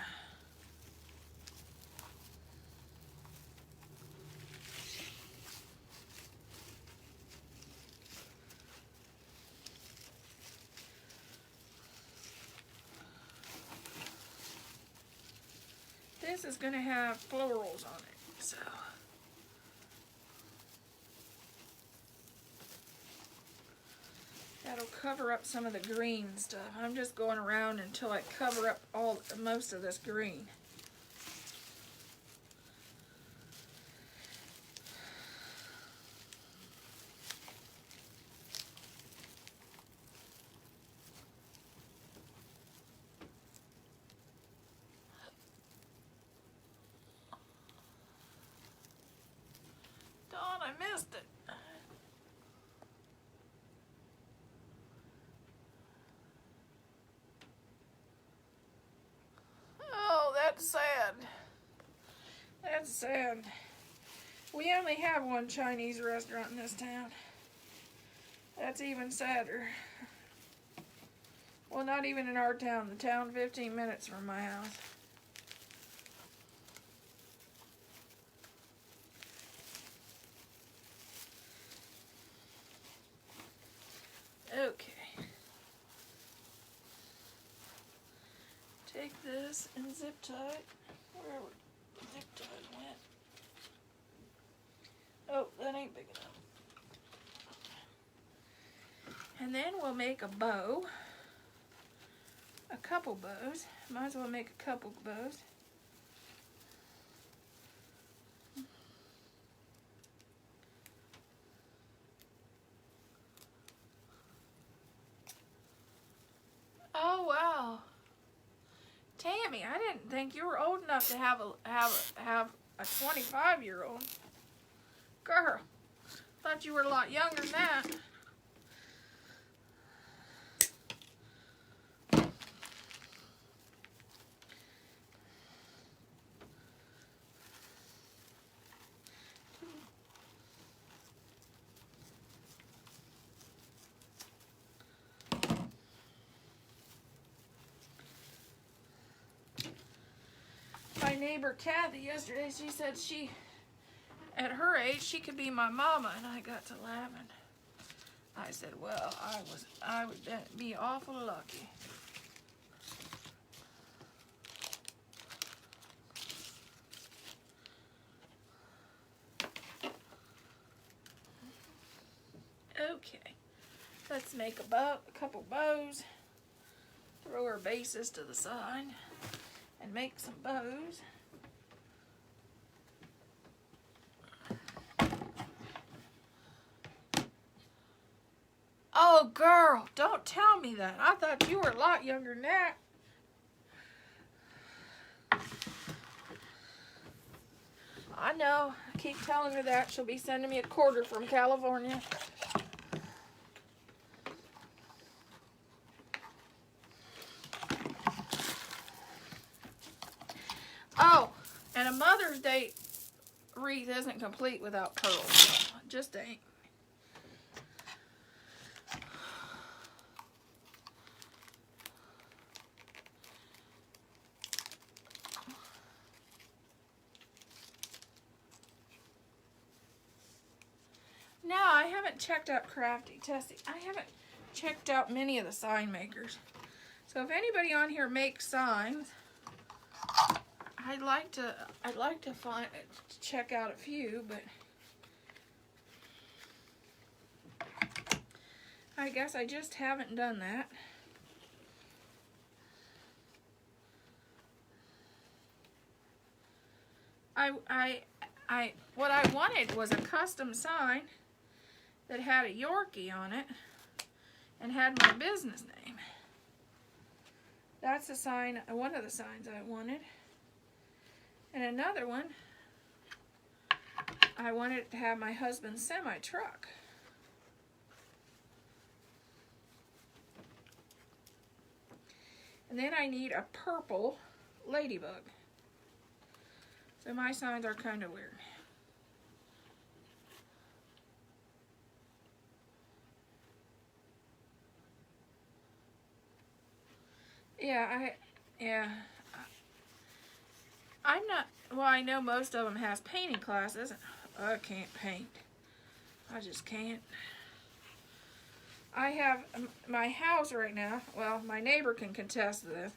This is going to have florals on it, so. That'll cover up some of the green stuff. I'm just going around until I cover up most of this green. Dawn, I missed it. That's sad. That's sad. We only have one Chinese restaurant in this town. That's even sadder. Well, not even in our town. The town 15 minutes from my house. Okay. Take this and zip tie it. Where the zip tie went? Oh, that ain't big enough. And then we'll make a bow. A couple bows. Might as well make a couple bows. Oh wow. Tammy, I didn't think you were old enough to have a 25-year-old. Girl, thought you were a lot younger than that. My neighbor Kathy yesterday, she said at her age, she could be my mama, and I got to laughing. I said, well, I would be awful lucky. Okay, let's make a couple bows. Throw our bases to the side and make some bows. Oh, girl, don't tell me that. I thought you were a lot younger than that. I know. I keep telling her that. She'll be sending me a quarter from California. Oh, and a Mother's Day wreath isn't complete without pearls. Just ain't. Now, I haven't checked out Crafty Tessie. I haven't checked out many of the sign makers. So if anybody on here makes signs, I'd like to check out a few, but I guess I just haven't done that. What I wanted was a custom sign that had a Yorkie on it and had my business name. That's the sign, one of the signs I wanted. And another one, I wanted to have my husband's semi-truck. And then I need a purple ladybug. So my signs are kind of weird. I'm not, well, I know most of them has painting classes. I can't paint. I just can't. I have my house right now, well, my neighbor can contest to this.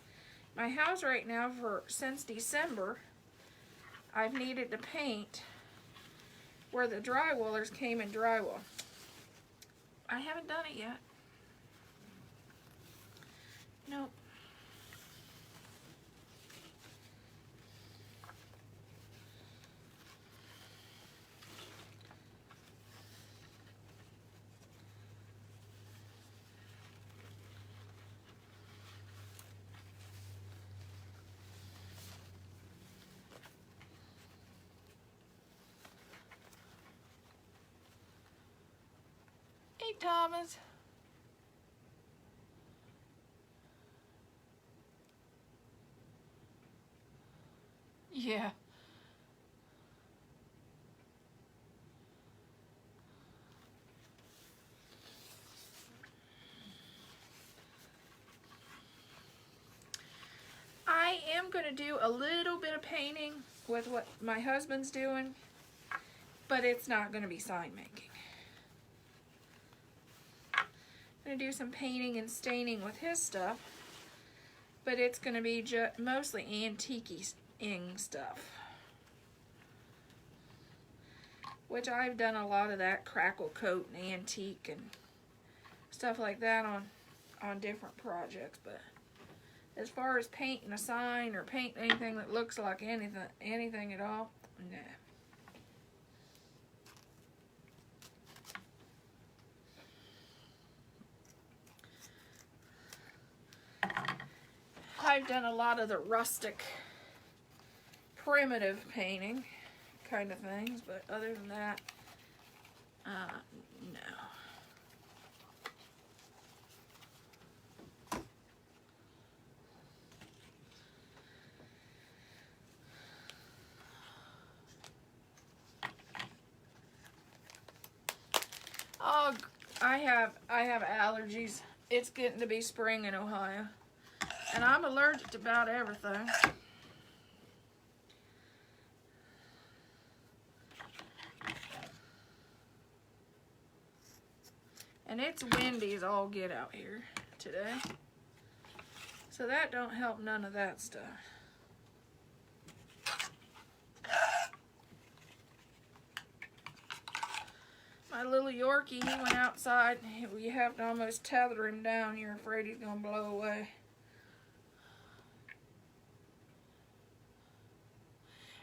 My house right now since December, I've needed to paint where the drywallers came in drywall. I haven't done it yet. Nope. Hey, Thomas. Yeah. I am going to do a little bit of painting with what my husband's doing, but it's not going to be sign making. I'm going to do some painting and staining with his stuff, but it's going to be mostly antique-ing stuff, which I've done a lot of that crackle coat and antique and stuff like that on different projects. But as far as painting a sign or painting anything that looks like anything at all, nah. I've done a lot of the rustic, primitive painting kind of things, but other than that, no. Oh, I have allergies. It's getting to be spring in Ohio, and I'm allergic to about everything. And it's windy as all get out here today, so that don't help none of that stuff. My little Yorkie, he went outside. You have to almost tether him down. You're afraid he's going to blow away.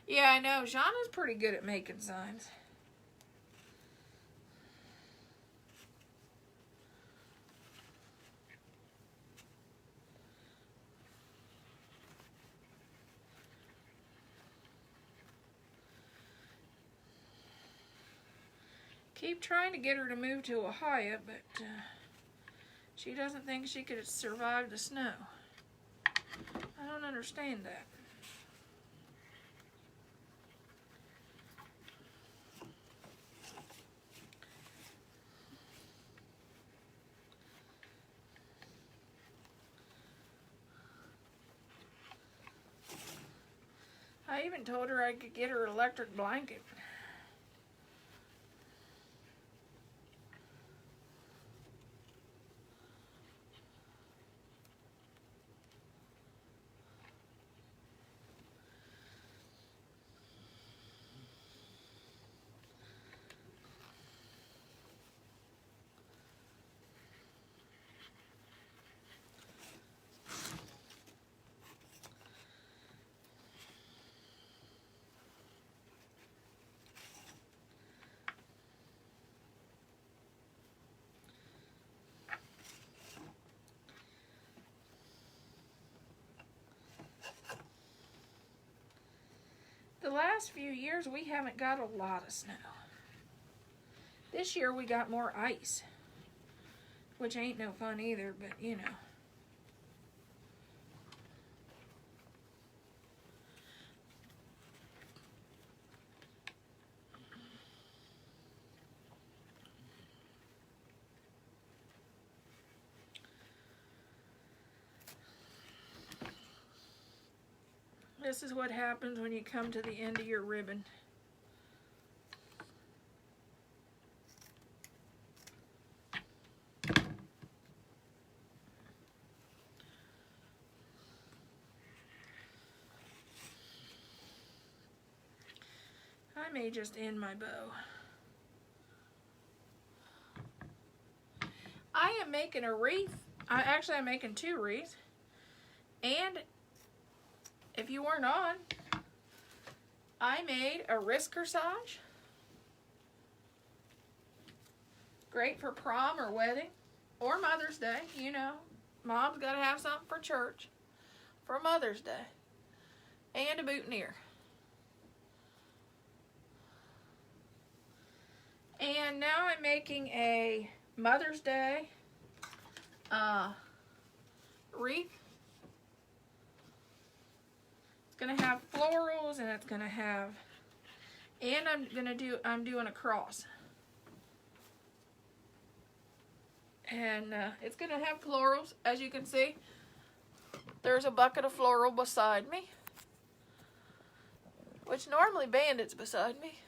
Yeah, I know. Shauna's pretty good at making signs. Keep trying to get her to move to Ohio, but she doesn't think she could survive the snow. I don't understand that. I even told her I could get her an electric blanket. The last few years, we haven't got a lot of snow. This year, we got more ice, which ain't no fun either, but you know. This is what happens when you come to the end of your ribbon. I may just end my bow. I am making a wreath. I'm making 2 wreaths. And if you weren't on, I made a wrist corsage. Great for prom or wedding or Mother's Day. You know, mom's got to have something for church for Mother's Day. And a boutonniere. And now I'm making a Mother's Day wreath. It's gonna have florals, and it's gonna have, and I'm doing a cross, and it's gonna have florals. As you can see, there's a bucket of floral beside me, which normally Bandit's beside me.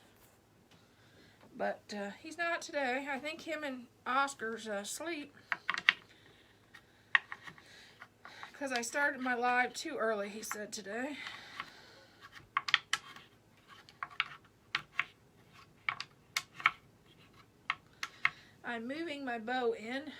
But he's not today. I think him and Oscar's asleep. Because I started my live too early, he said today. I'm moving my bow in.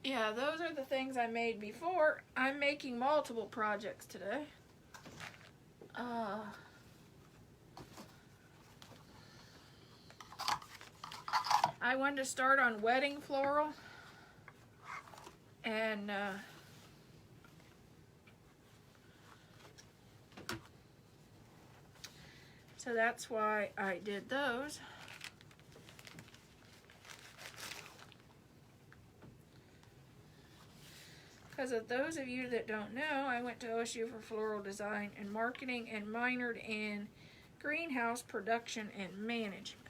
Yeah, those are the things I made before. I'm making multiple projects today. I wanted to start on wedding floral. And so that's why I did those. Because of those of you that don't know, I went to OSU for floral design and marketing and minored in greenhouse production and management.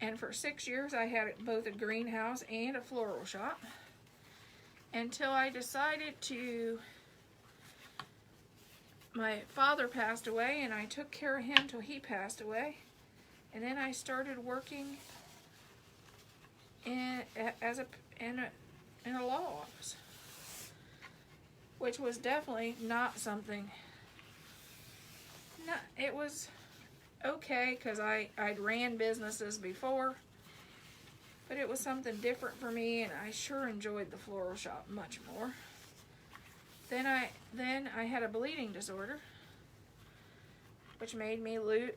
And for 6 years I had both a greenhouse and a floral shop until I decided to, my father passed away and I took care of him till he passed away. And then I started working in a law office, which was definitely not something. No, it was okay because I'd ran businesses before, but it was something different for me, and I sure enjoyed the floral shop much more. Then I had a bleeding disorder, which made me leave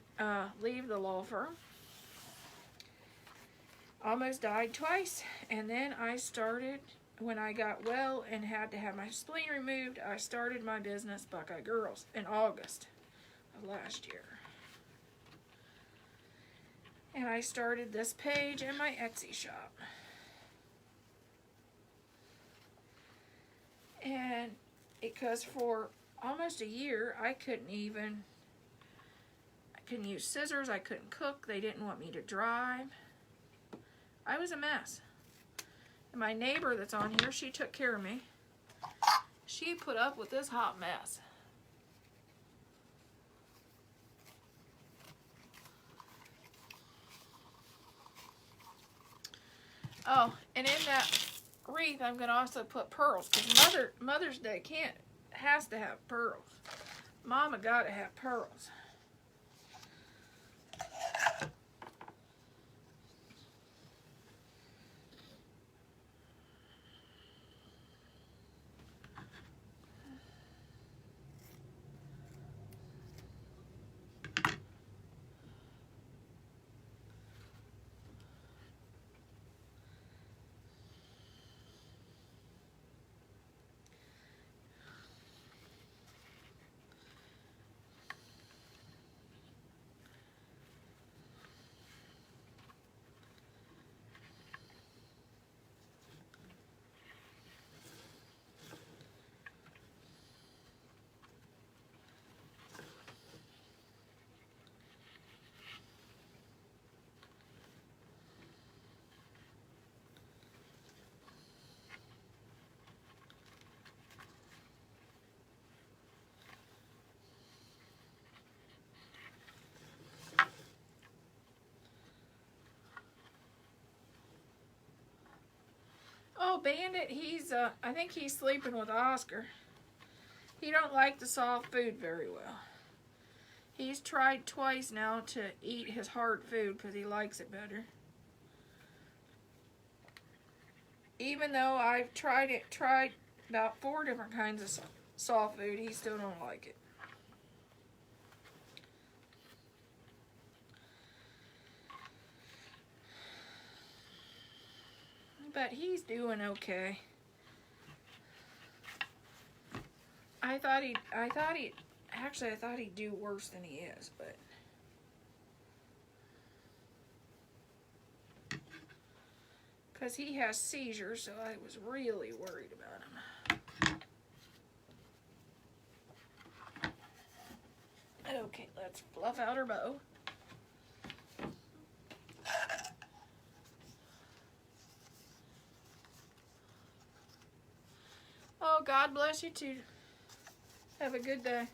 the law firm. Almost died twice, and then I started, when I got well and had to have my spleen removed, I started my business, Buckeye Girls, in August of last year. And I started this page in my Etsy shop. And because for almost a year, I couldn't use scissors, I couldn't cook, they didn't want me to drive. I was a mess. And my neighbor that's on here, she took care of me. She put up with this hot mess. Oh, and in that wreath, I'm going to also put pearls, because Mother's Day has to have pearls. Mama got to have pearls. Bandit, he's, I think he's sleeping with Oscar. He don't like the soft food very well. He's tried twice now to eat his hard food because he likes it better. Even though I've tried about 4 different kinds of soft food, he still don't like it. But he's doing okay. I thought he'd do worse than he is, but because he has seizures, so I was really worried about him. Okay, let's fluff out her bow. Oh, God bless you too. Have a good day.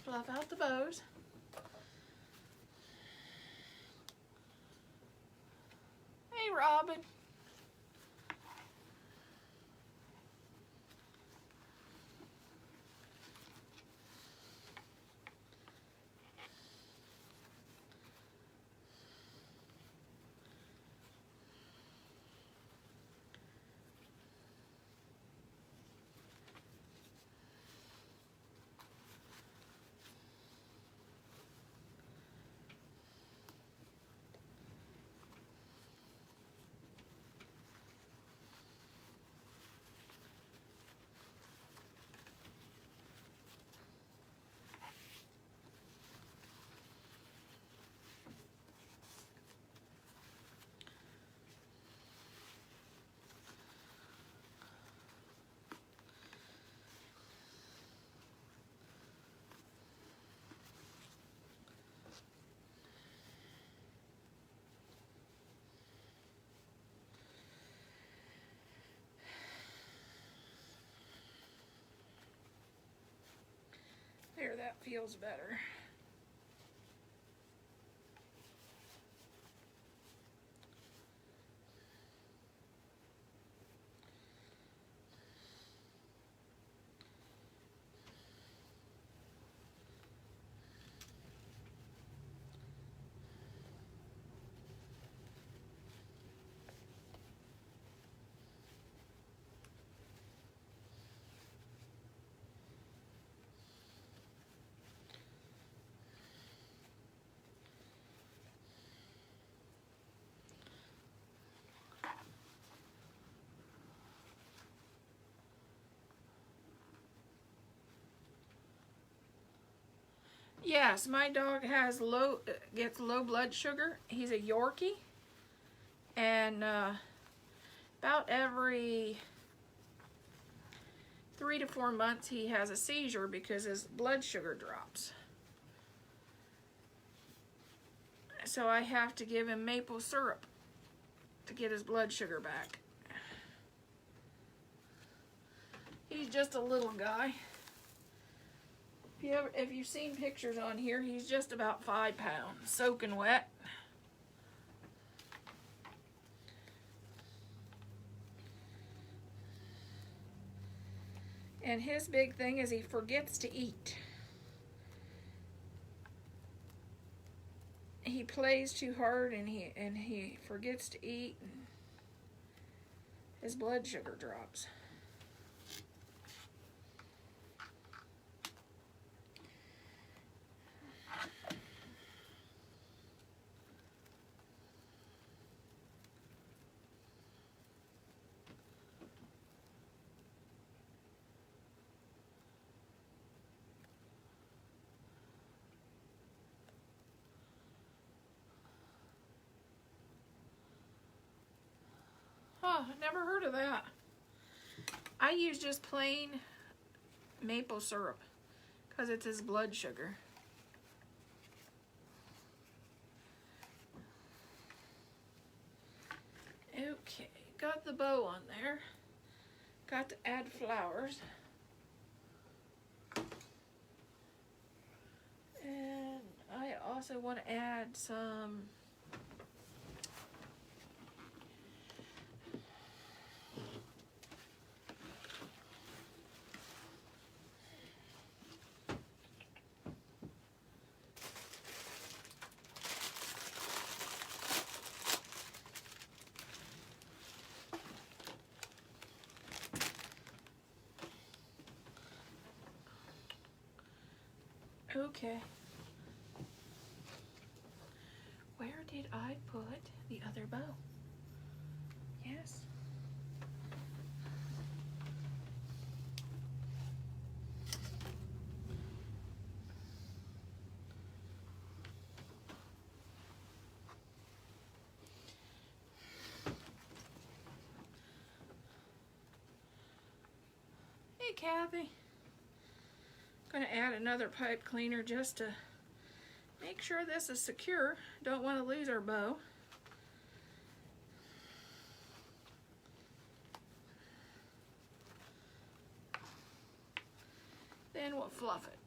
Fluff out the bows. Hey, Robin. There, that feels better. Yes, my dog gets low blood sugar. He's a Yorkie, and about every 3 to 4 months he has a seizure because his blood sugar drops. So I have to give him maple syrup to get his blood sugar back. He's just a little guy. If you've seen pictures on here, he's just about 5 pounds, soaking wet. And his big thing is he forgets to eat. He plays too hard and he forgets to eat, and his blood sugar drops. Huh, never heard of that. I use just plain maple syrup because it's his blood sugar. Okay, got the bow on there. Got to add flowers. And I also want to add some okay. Where did I put the other bow? Yes. Hey, Kathy. Gonna add another pipe cleaner just to make sure this is secure. Don't want to lose our bow. Then we'll fluff it.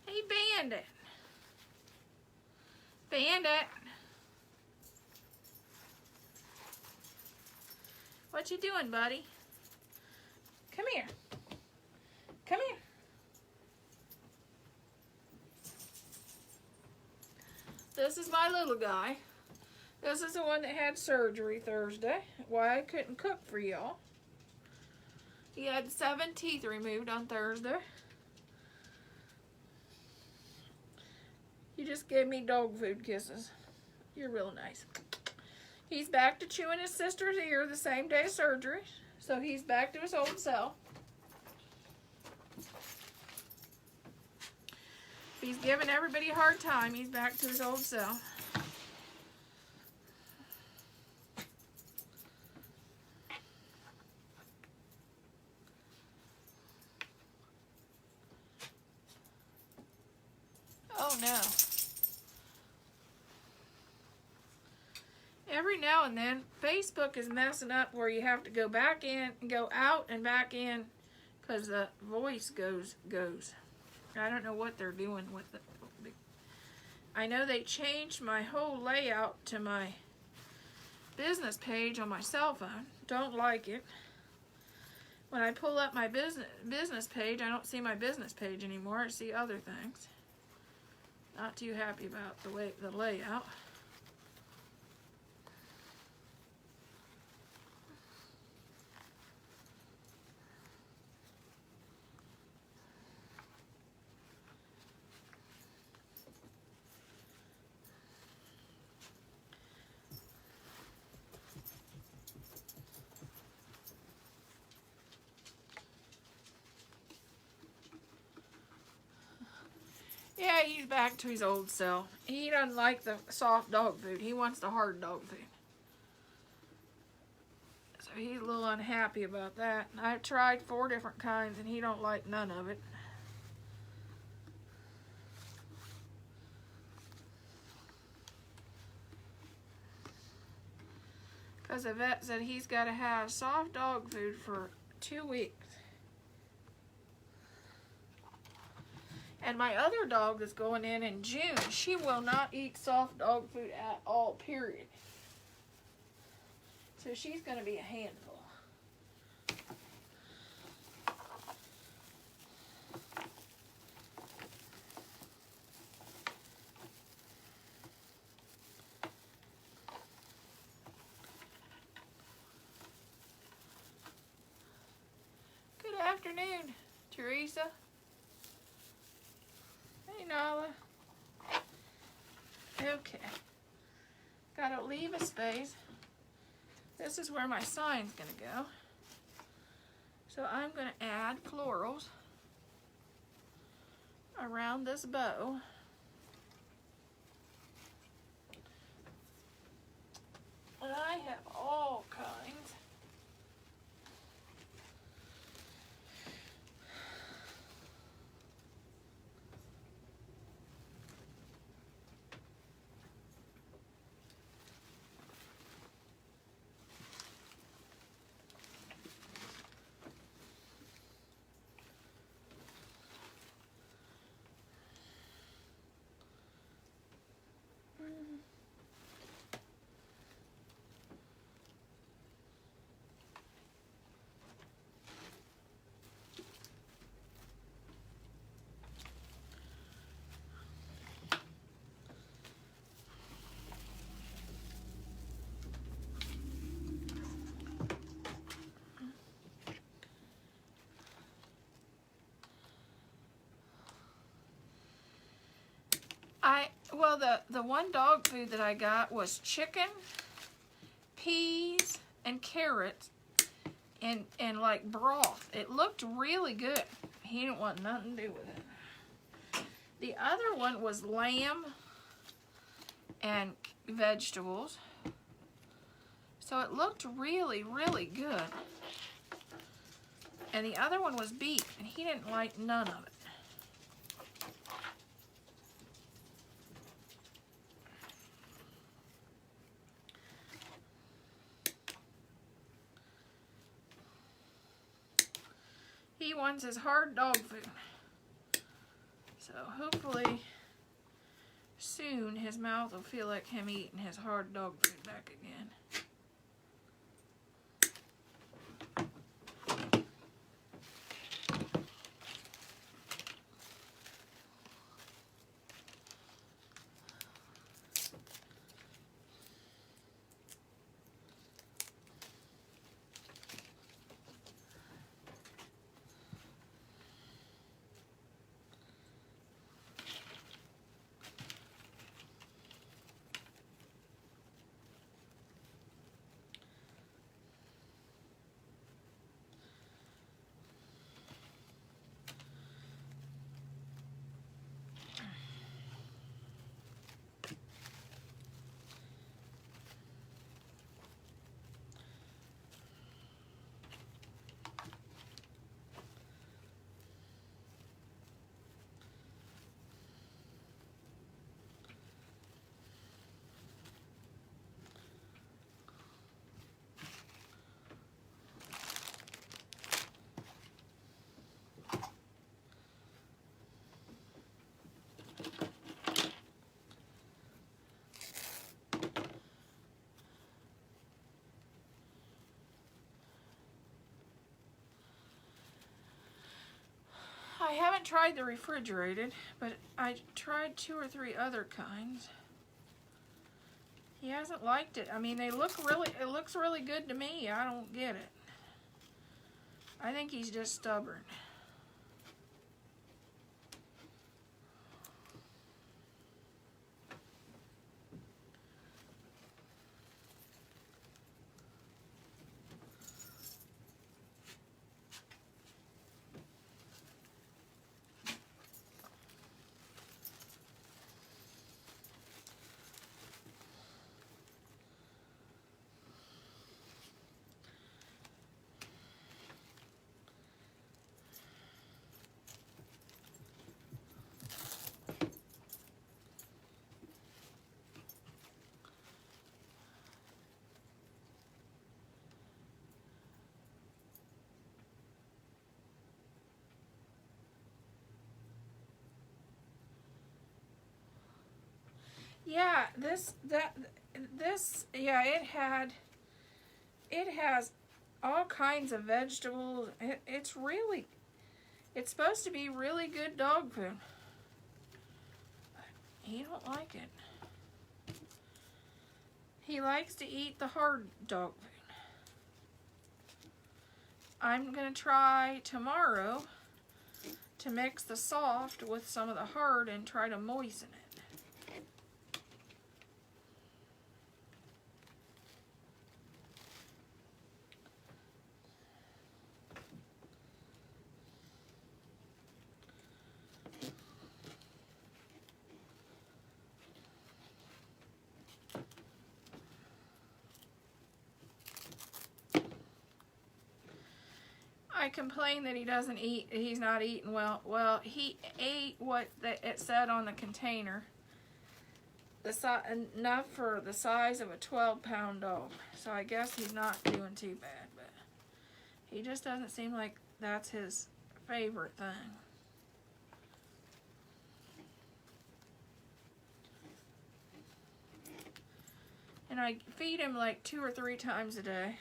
Hey, Bandit. Bandit. What you doing, buddy? Come here. Come here. This is my little guy. This is the one that had surgery Thursday. Why I couldn't cook for y'all. He had 7 teeth removed on Thursday. You just gave me dog food kisses. You're real nice. He's back to chewing his sister's ear the same day of surgery. So he's back to his old self. He's giving everybody a hard time. He's back to his old self. Oh no. Every now and then, Facebook is messing up where you have to go back in and go out and back in because the voice goes. I don't know what they're doing with it. I know they changed my whole layout to my business page on my cell phone. Don't like it. When I pull up my business page, I don't see my business page anymore. I see other things. Not too happy about the layout. Yeah, he's back to his old self. He doesn't like the soft dog food. He wants the hard dog food. So he's a little unhappy about that. I've tried 4 different kinds and he don't like none of it. Because the vet said he's got to have soft dog food for 2 weeks. And my other dog that's going in June, she will not eat soft dog food at all, period. So she's going to be a handful. afternoon, Teresa. Hey, Nala. Okay. Gotta leave a space. This is where my sign's gonna go. So I'm gonna add florals around this bow. And I have all kinds. Well, the one dog food that I got was chicken, peas, and carrots, and like broth. It looked really good. He didn't want nothing to do with it. The other one was lamb and vegetables. So it looked really, really good. And the other one was beef, and he didn't like none of it. He wants his hard dog food. So hopefully soon his mouth will feel like him eating his hard dog food back again. I haven't tried the refrigerated, but I tried 2 or 3 other kinds. He hasn't liked it. I mean, it looks really good to me. I don't get it. I think he's just stubborn. Yeah, it has all kinds of vegetables. It's supposed to be really good dog food. He don't like it. He likes to eat the hard dog food. I'm going to try tomorrow to mix the soft with some of the hard and try to moisten it. I complain that he doesn't eat, he's not eating well. Well, he ate what it said on the container. Enough for the size of a 12-pound dog. So I guess he's not doing too bad, but he just doesn't seem like that's his favorite thing. And I feed him like 2 or 3 times a day.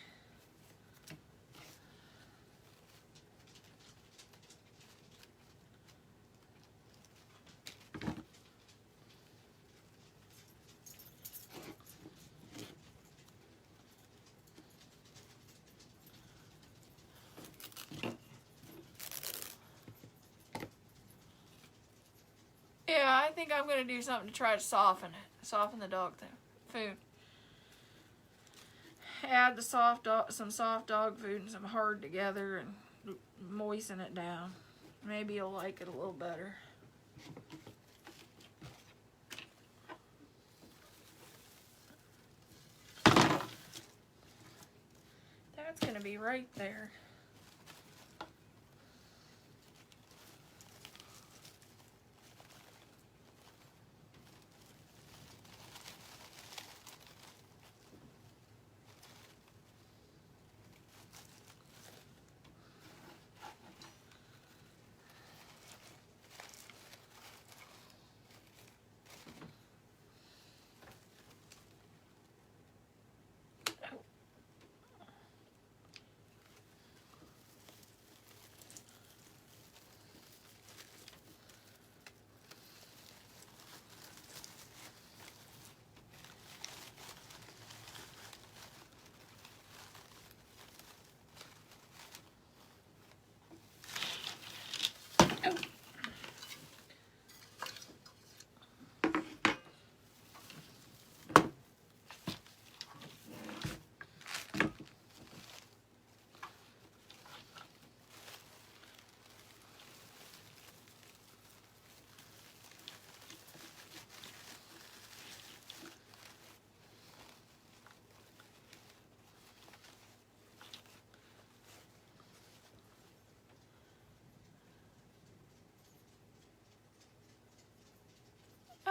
Yeah, I think I'm going to do something to try to soften the dog food. Add the some soft dog food and some hard together and moisten it down. Maybe you'll like it a little better. That's going to be right there.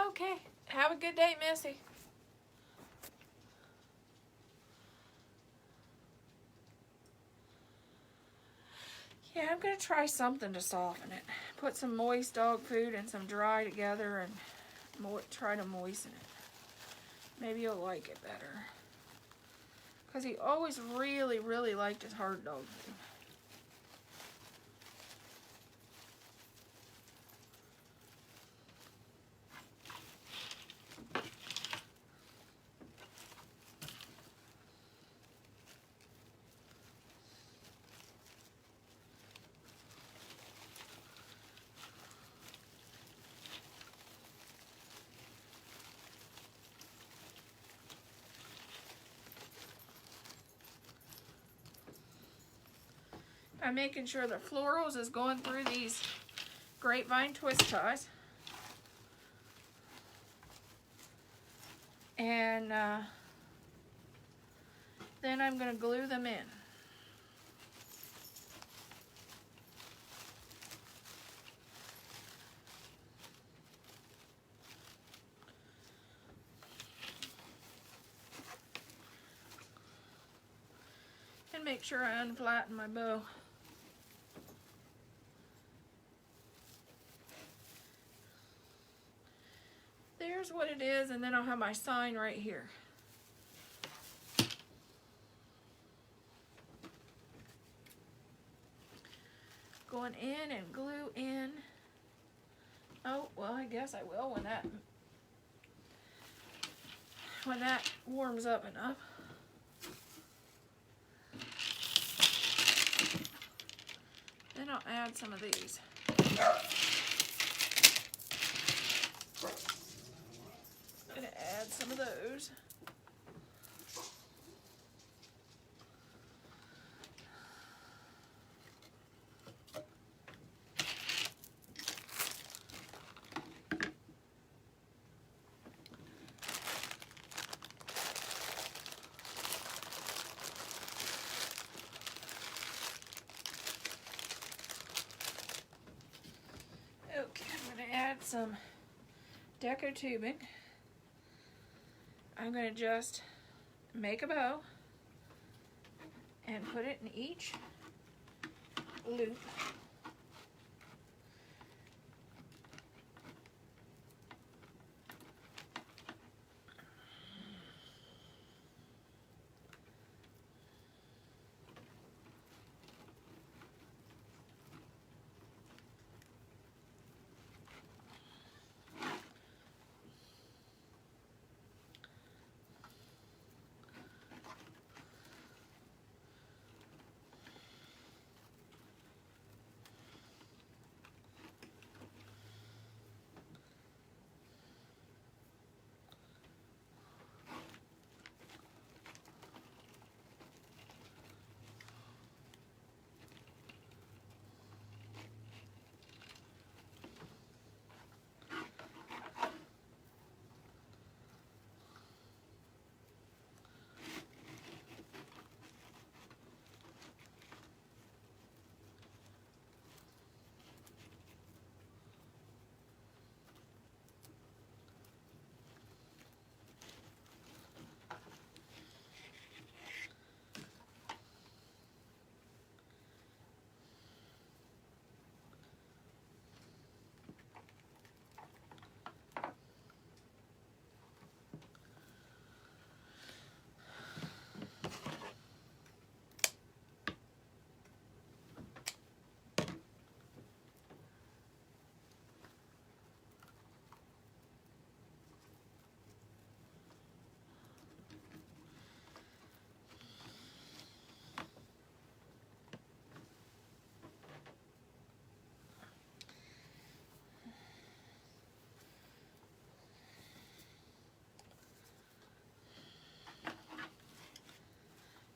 Okay, have a good day, Missy. Yeah, I'm going to try something to soften it. Put some moist dog food and some dry together and try to moisten it. Maybe you'll like it better. Because he always really, really liked his hard dog food. I'm making sure the florals is going through these grapevine twist ties. And then I'm going to glue them in. And make sure I unflatten my bow. There's what it is, and then I'll have my sign right here. Going in and glue in. Oh, well, I guess I will when that warms up enough. Then I'll add some of these. I'm gonna add some of those. Okay, I'm going to add some deco tubing. I'm going to just make a bow and put it in each loop.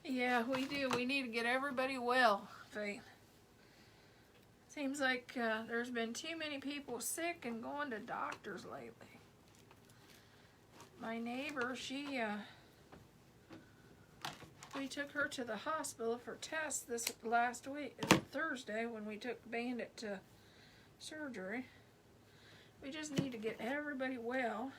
Yeah, we do. We need to get everybody well, Faith. Seems like there's been too many people sick and going to doctors lately. My neighbor, we took her to the hospital for tests this last week, Thursday, when we took Bandit to surgery. We just need to get everybody well.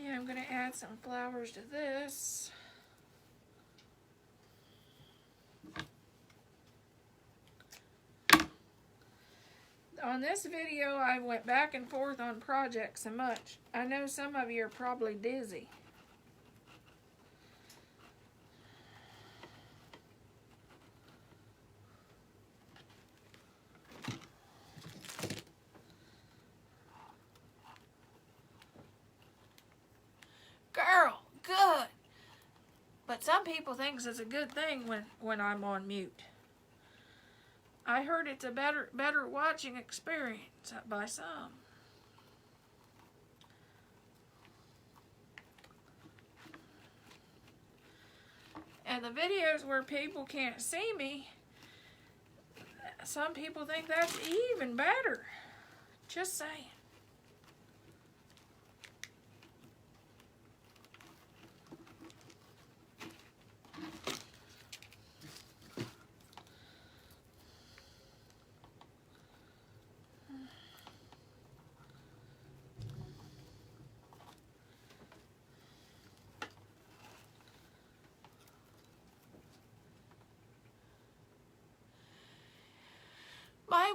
Yeah, I'm going to add some flowers to this. On this video, I went back and forth on projects so much. I know some of you are probably dizzy. Girl, good. But some people think it's a good thing when I'm on mute. I heard it's a better watching experience by some. And the videos where people can't see me, some people think that's even better. Just saying.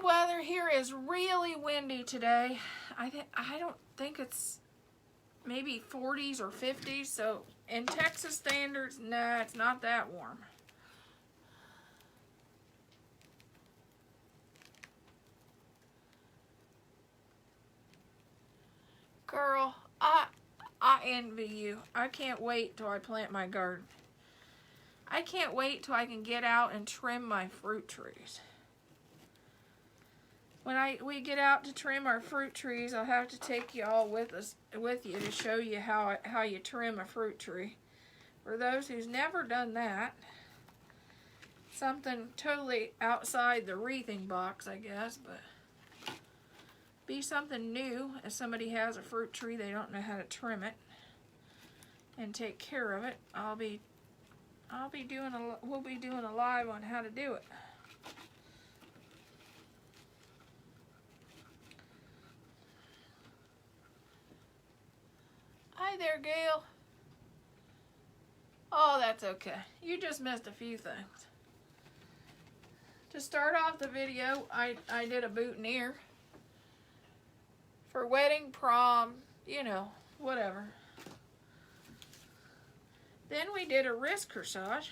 weather here is really windy today. I don't think it's maybe 40s or 50s, so in Texas standards, nah, it's not that warm. Girl, I envy you. I can't wait till I plant my garden. I can't wait till I can get out and trim my fruit trees. When we get out to trim our fruit trees, I'll have to take you all with you to show you how you trim a fruit tree. For those who's never done that, something totally outside the wreathing box, I guess, but be something new. If somebody has a fruit tree, they don't know how to trim it and take care of it. we'll be doing a live on how to do it. Hi there, Gail. Oh, that's okay. You just missed a few things. To start off the video, I did a boutonniere for wedding, prom, you know, whatever. Then we did a wrist corsage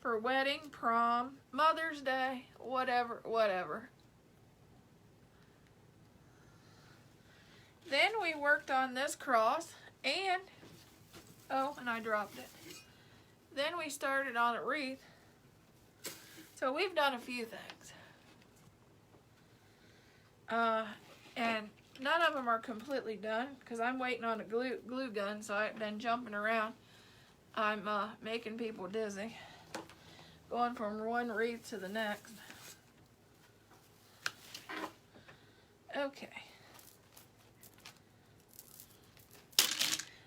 for wedding, prom, Mother's Day, whatever. Then we worked on this cross and I dropped it. Then we started on a wreath. So we've done a few things. And none of them are completely done because I'm waiting on a glue gun, so I've been jumping around. I'm making people dizzy, going from one wreath to the next. Okay.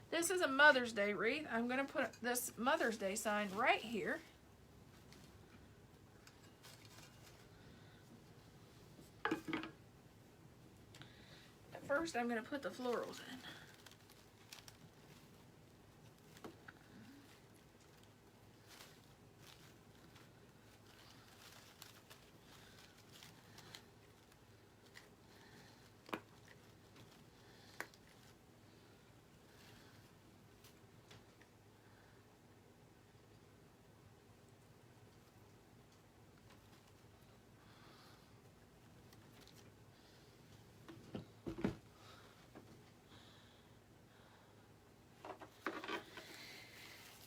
This is a Mother's Day wreath. I'm going to put this Mother's Day sign right here. At first, I'm going to put the florals in.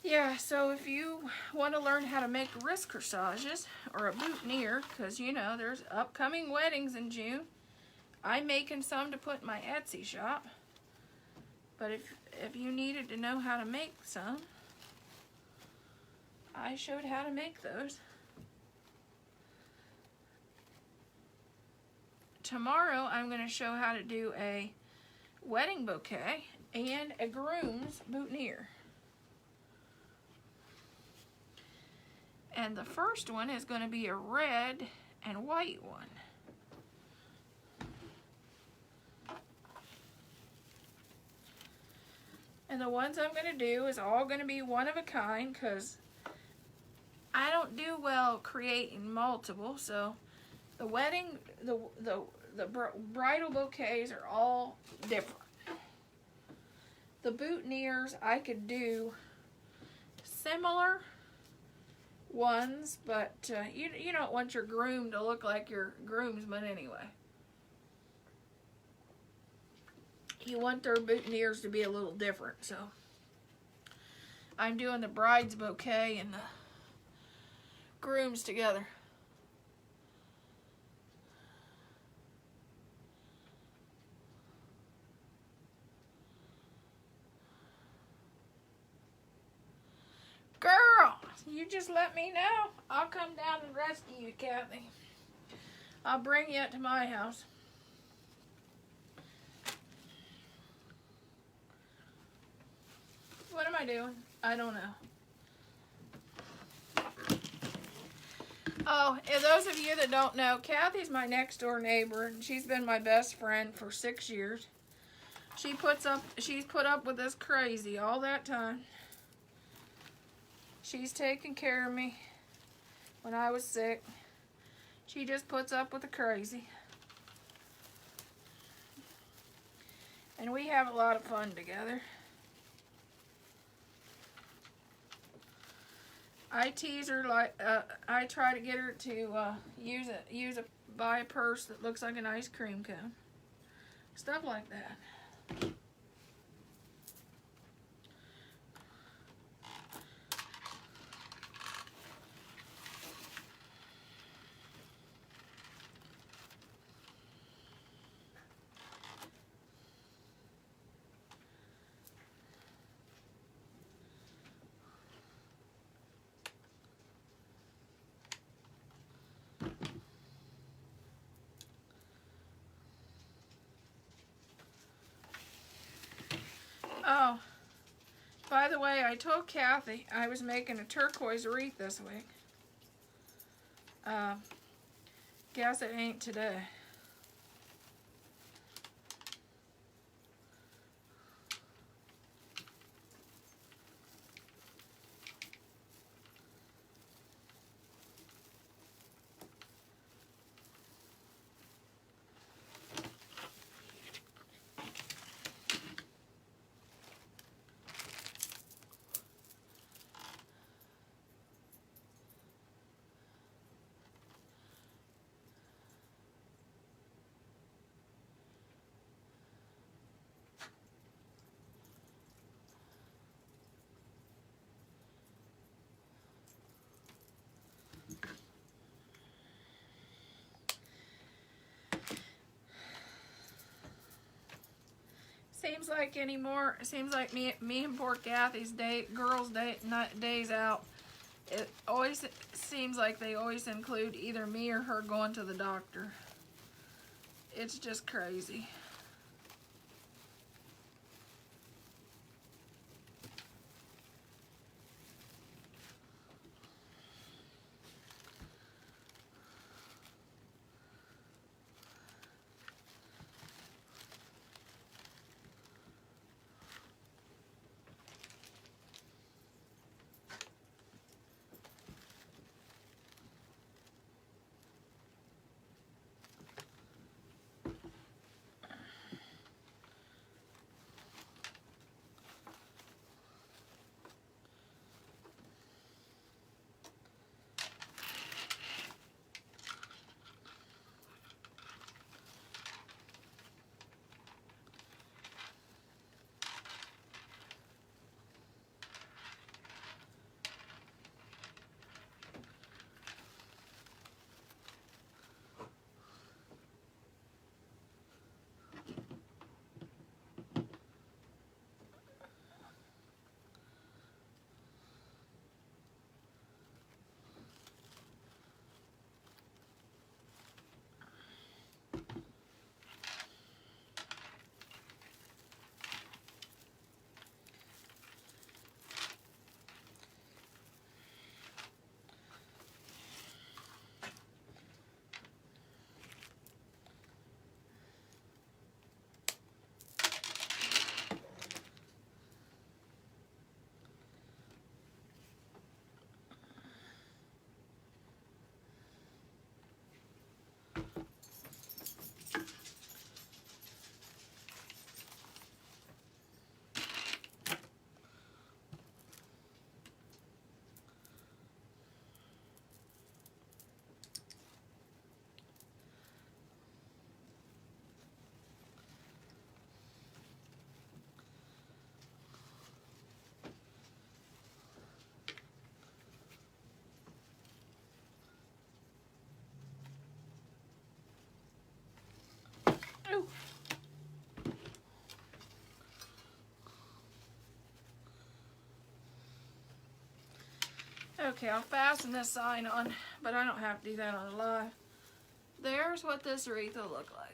Yeah, so if you want to learn how to make wrist corsages or a boutonniere, because you know there's upcoming weddings in June, I'm making some to put in my Etsy shop. But if you needed to know how to make some, I showed how to make those. Tomorrow I'm going to show how to do a wedding bouquet and a groom's boutonniere. And the first one is going to be a red and white one. And the ones I'm going to do is all going to be one of a kind because I don't do well creating multiple. So the wedding, the bridal bouquets are all different. The boutonnieres I could do similar ones, but you don't want your groom to look like your groomsman anyway. You want their boutonnieres to be a little different, so I'm doing the bride's bouquet and the groom's together. Girl, you just let me know. I'll come down and rescue you, Kathy. I'll bring you up to my house. What am I doing? I don't know. Oh, and those of you that don't know, Kathy's my next door neighbor, and she's been my best friend for 6 years. She's put up with this crazy all that time. She's taken care of me when I was sick. She just puts up with the crazy. And we have a lot of fun together. I tease her like I try to get her to buy a purse that looks like an ice cream cone. Stuff like that. Oh, by the way, I told Kathy I was making a turquoise wreath this week. Guess it ain't today. Seems like me and poor Kathy's days out. It always seems like they always include either me or her going to the doctor. It's just crazy. Ooh. Okay, I'll fasten this sign on, but I don't have to do that on the live. There's what this wreath will look like.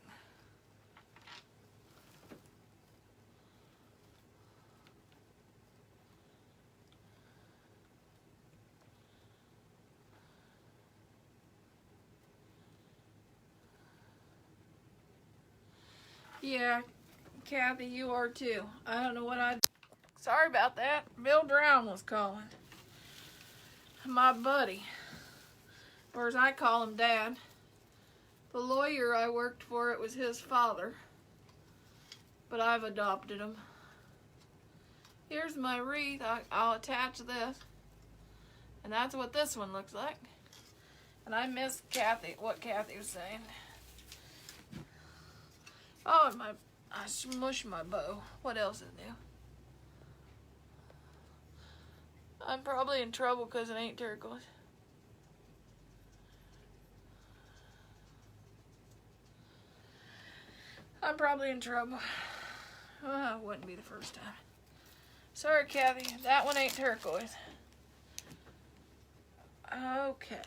Yeah, Kathy, you are too. I don't know what I... Sorry about that. Bill Brown was calling. My buddy. Or as I call him, Dad. The lawyer I worked for, it was his father, but I've adopted him. Here's my wreath. I'll attach this, and that's what this one looks like. And I missed what Kathy was saying. Oh, and I smushed my bow. What else is new? I'm probably in trouble because it ain't turquoise. I'm probably in trouble. Well, it wouldn't be the first time. Sorry, Kathy. That one ain't turquoise. Okay.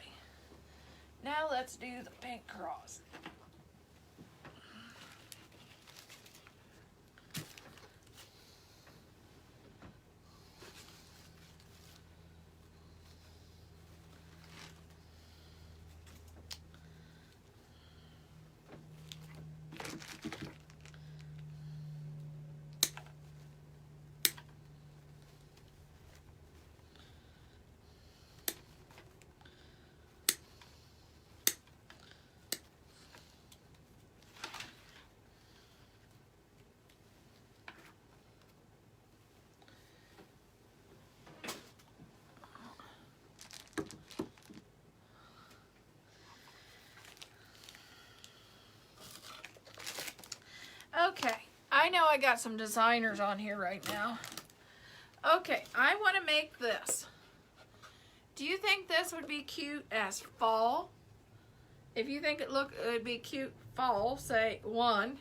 Now let's do the pink cross. Okay, I know I got some designers on here right now. Okay, I want to make this. Do you think this would be cute as fall? If you think it'd be cute fall, say 1.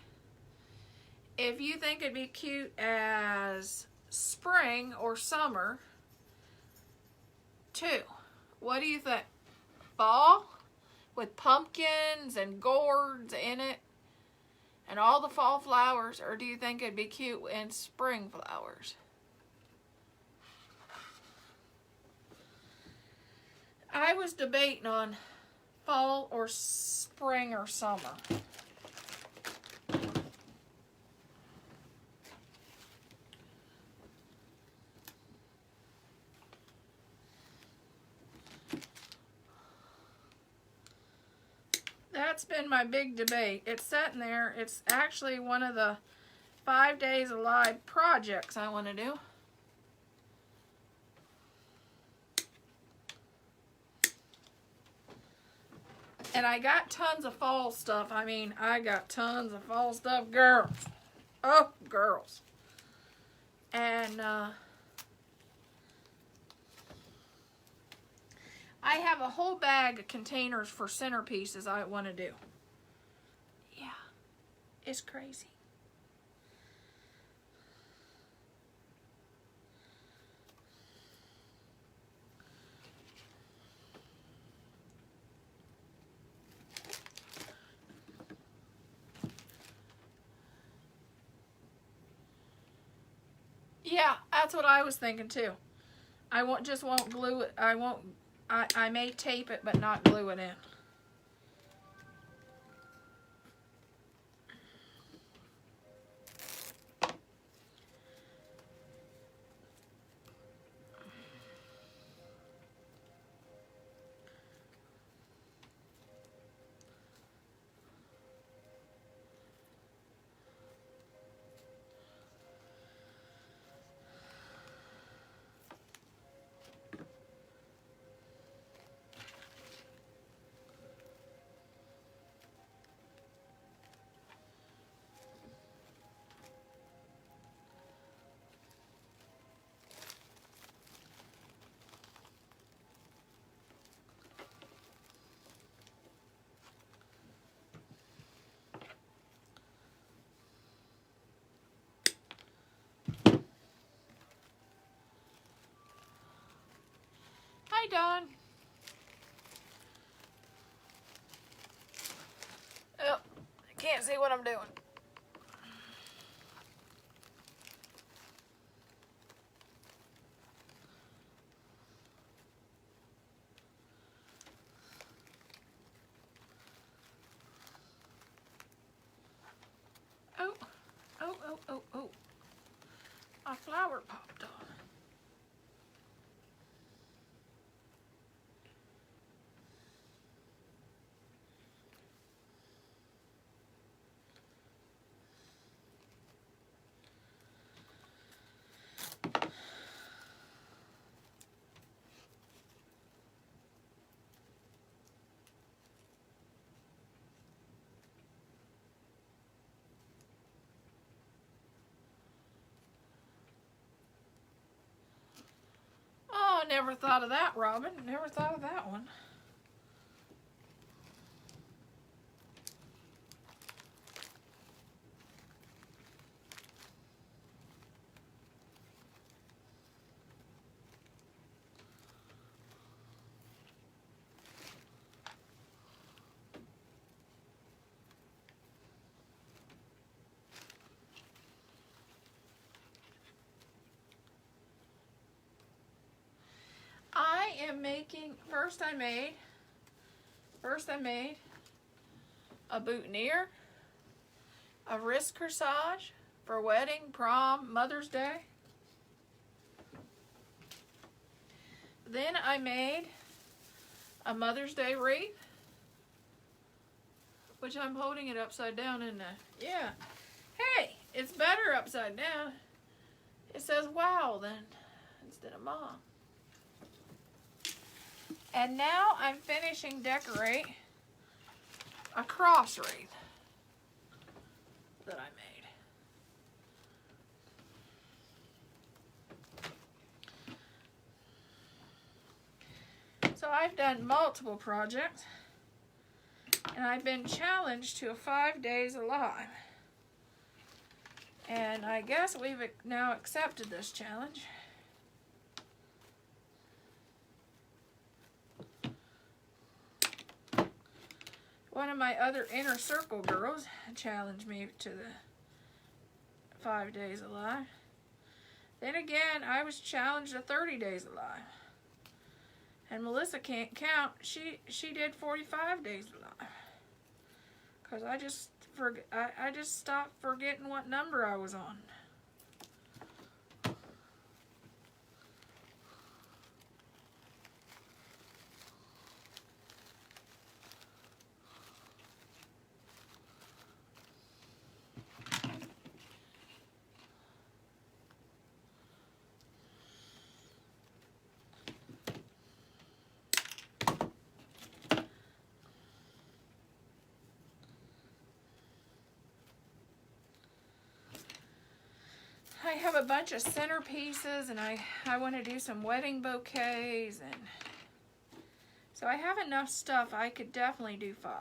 If you think it'd be cute as spring or summer, 2. What do you think? Fall with pumpkins and gourds in it and all the fall flowers, or do you think it'd be cute in spring flowers? I was debating on fall or spring or summer. That's been my big debate. It's sitting there. It's actually one of the 5 Days Alive projects I want to do. And I got tons of fall stuff. I mean, I got tons of fall stuff, girls. Oh, girls. And I have a whole bag of containers for centerpieces I want to do. Yeah, it's crazy. Yeah, that's what I was thinking too. I won't glue it. I may tape it, but not glue it in. Hi, Dawn. Oh, I can't see what I'm doing. Oh. A flower popped off. never thought of that, Robin. Never thought of that one. I am making, first I made a boutonniere, a wrist corsage for wedding, prom, Mother's Day. Then I made a Mother's Day wreath, which I'm holding it upside down in the, yeah. Hey, it's better upside down. It says wow then, instead of mom. And now I'm finishing decorate a cross wreath that I made. So I've done multiple projects, and I've been challenged to 5 days alive. And I guess we've now accepted this challenge. One of my other inner circle girls challenged me to the 5 days alive. Then again, I was challenged to 30 days alive. And Melissa can't count. She did 45 days alive. Cause I just stopped forgetting what number I was on. I have a bunch of centerpieces, and I want to do some wedding bouquets, and so I have enough stuff. I could definitely do 5.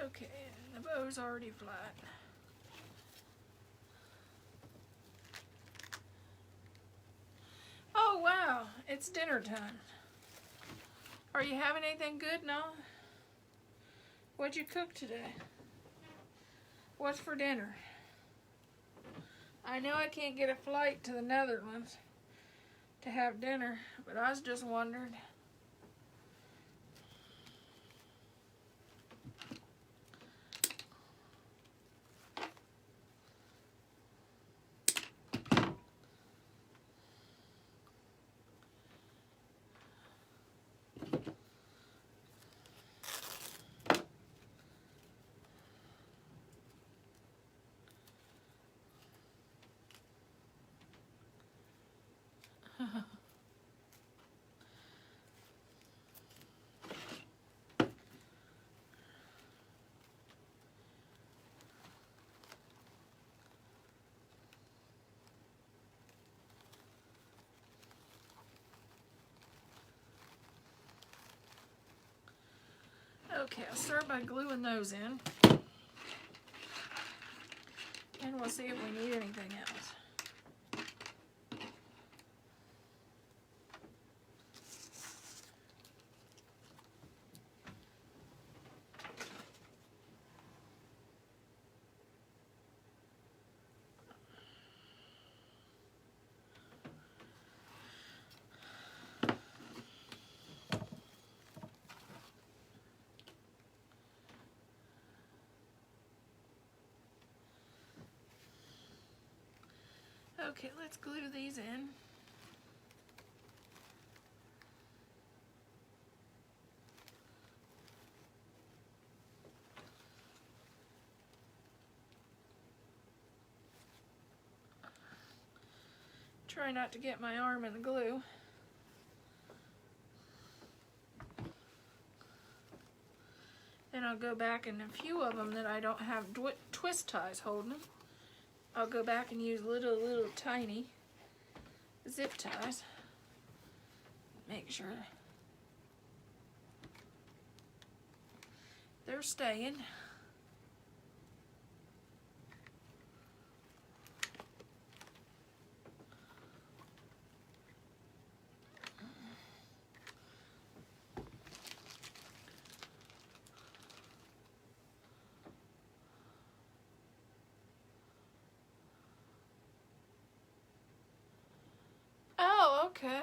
Okay, the bow's already flat. Oh wow, it's dinner time. Are you having anything good? No? What'd you cook today? What's for dinner? I know I can't get a flight to the Netherlands to have dinner, but I was just wondering. Okay, I'll start by gluing those in. And we'll see if we need anything else. Okay, let's glue these in. Try not to get my arm in the glue. Then I'll go back, and a few of them that I don't have twist ties holding them, I'll go back and use little tiny zip ties. Make sure they're staying. Oh, okay.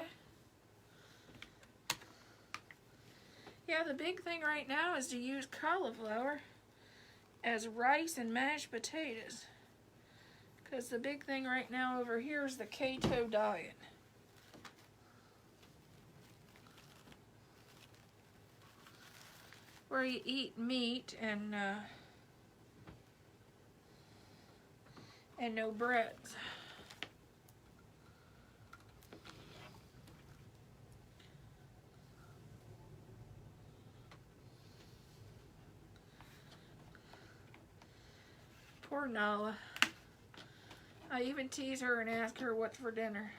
Yeah, the big thing right now is to use cauliflower as rice and mashed potatoes. Because the big thing right now over here is the keto diet. Where you eat meat and no breads. Poor Nala. I even tease her and ask her what's for dinner.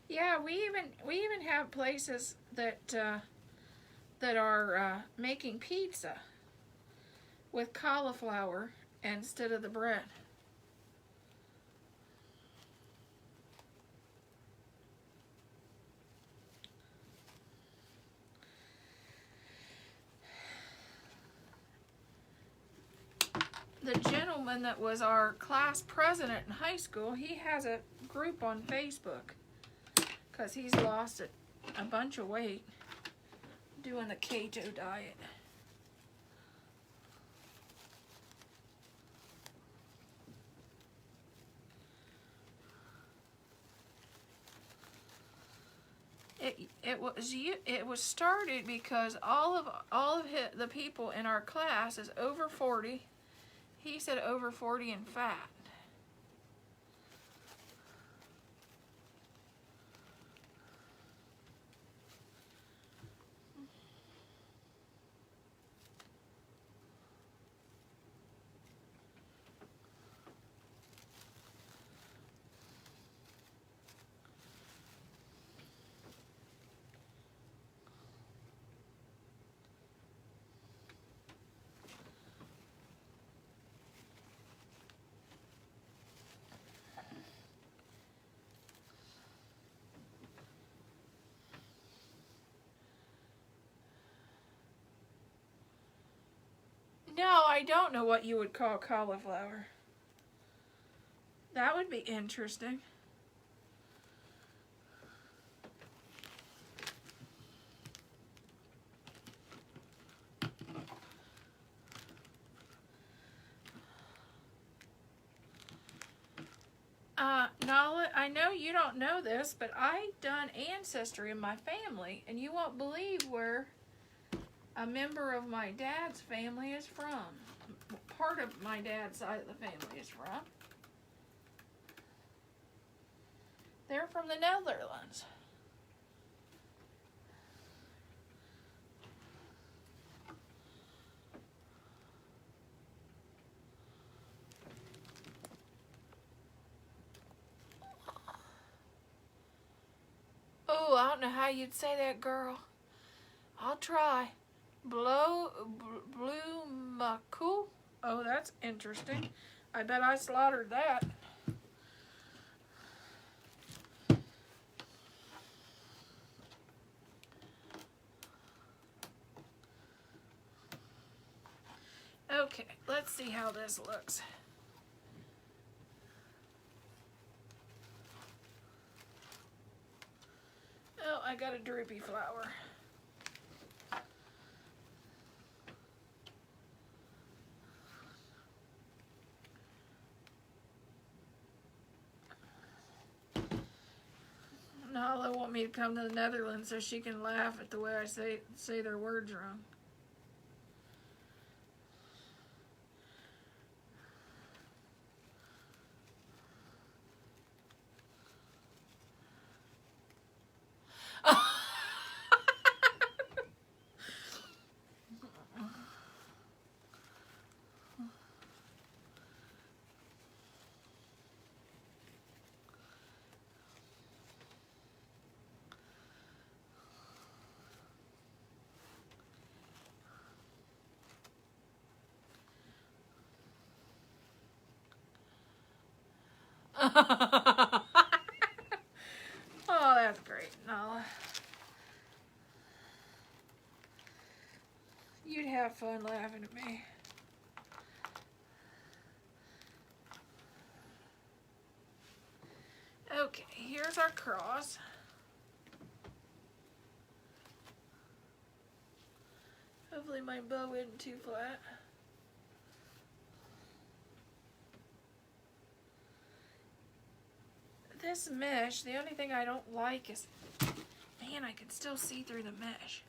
Yeah, we even have places that that are making pizza with cauliflower instead of the bread. The gentleman that was our class president in high school, he has a group on Facebook because he's lost a bunch of weight doing the keto diet. It was started because all of the people in our class is over 40. He said over 40 and fat. No, I don't know what you would call cauliflower. That would be interesting. Nala, I know you don't know this, but I done ancestry in my family, and you won't believe where a member of my dad's family is from. Part of my dad's side of the family is from. They're from the Netherlands. Oh, I don't know how you'd say that, girl. I'll try. Blue-maku? Oh, that's interesting. I bet I slaughtered that. Okay, let's see how this looks. Oh, I got a droopy flower. Nala want me to come to the Netherlands so she can laugh at the way I say their words wrong. Oh, that's great, Nala. You'd have fun laughing at me. Okay, here's our cross. Hopefully my bow isn't too flat. This mesh, the only thing I don't like is, man, I can still see through the mesh.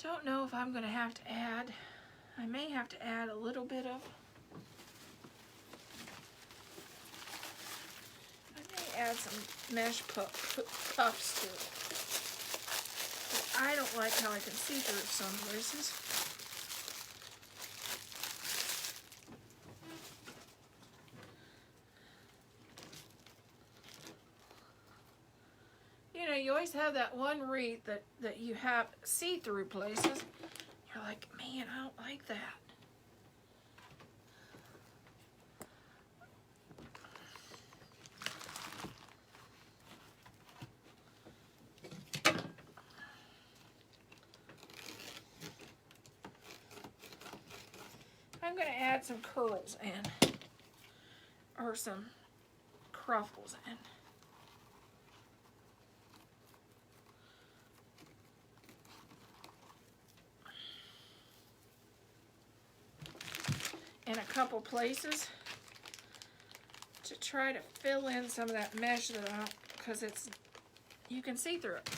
Don't know if I'm going to have to add, I may have to add a little bit of, I may add some mesh puffs to it. But I don't like how I can see through some places. You know, you always have that one wreath that you have see-through places. You're like, man, I don't like that. I'm going to add some curls in, or some cruffles in. In a couple places to try to fill in some of that mesh that I don't, because it's, you can see through it.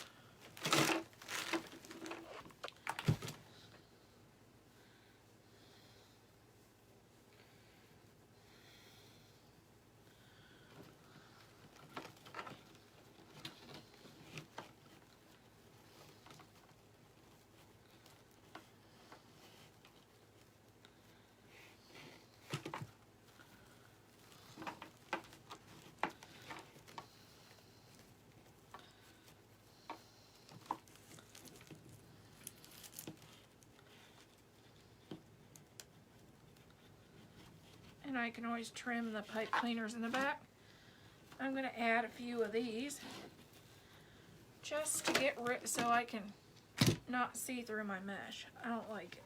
And I can always trim the pipe cleaners in the back. I'm going to add a few of these just to get rid, so I can not see through my mesh. I don't like it.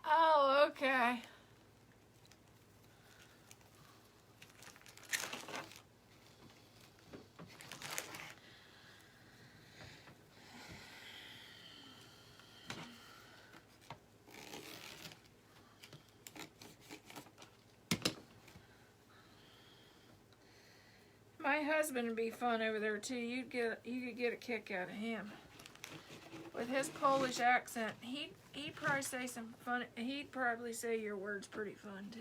Oh, okay. My husband would be fun over there too. You could get a kick out of him. With his Polish accent, he'd probably say some fun. He'd probably say your words pretty fun too.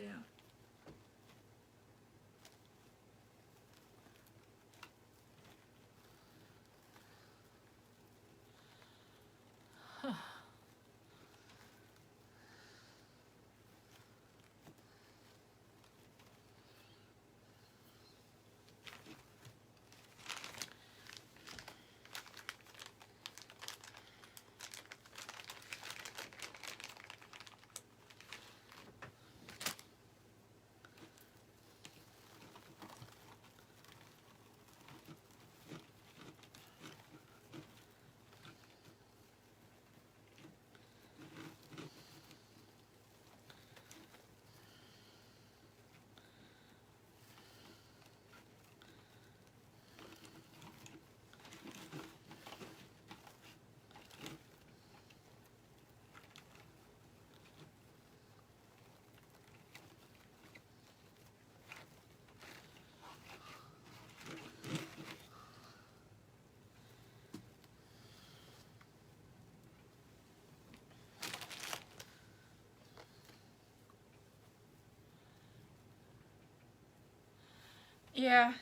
Yeah.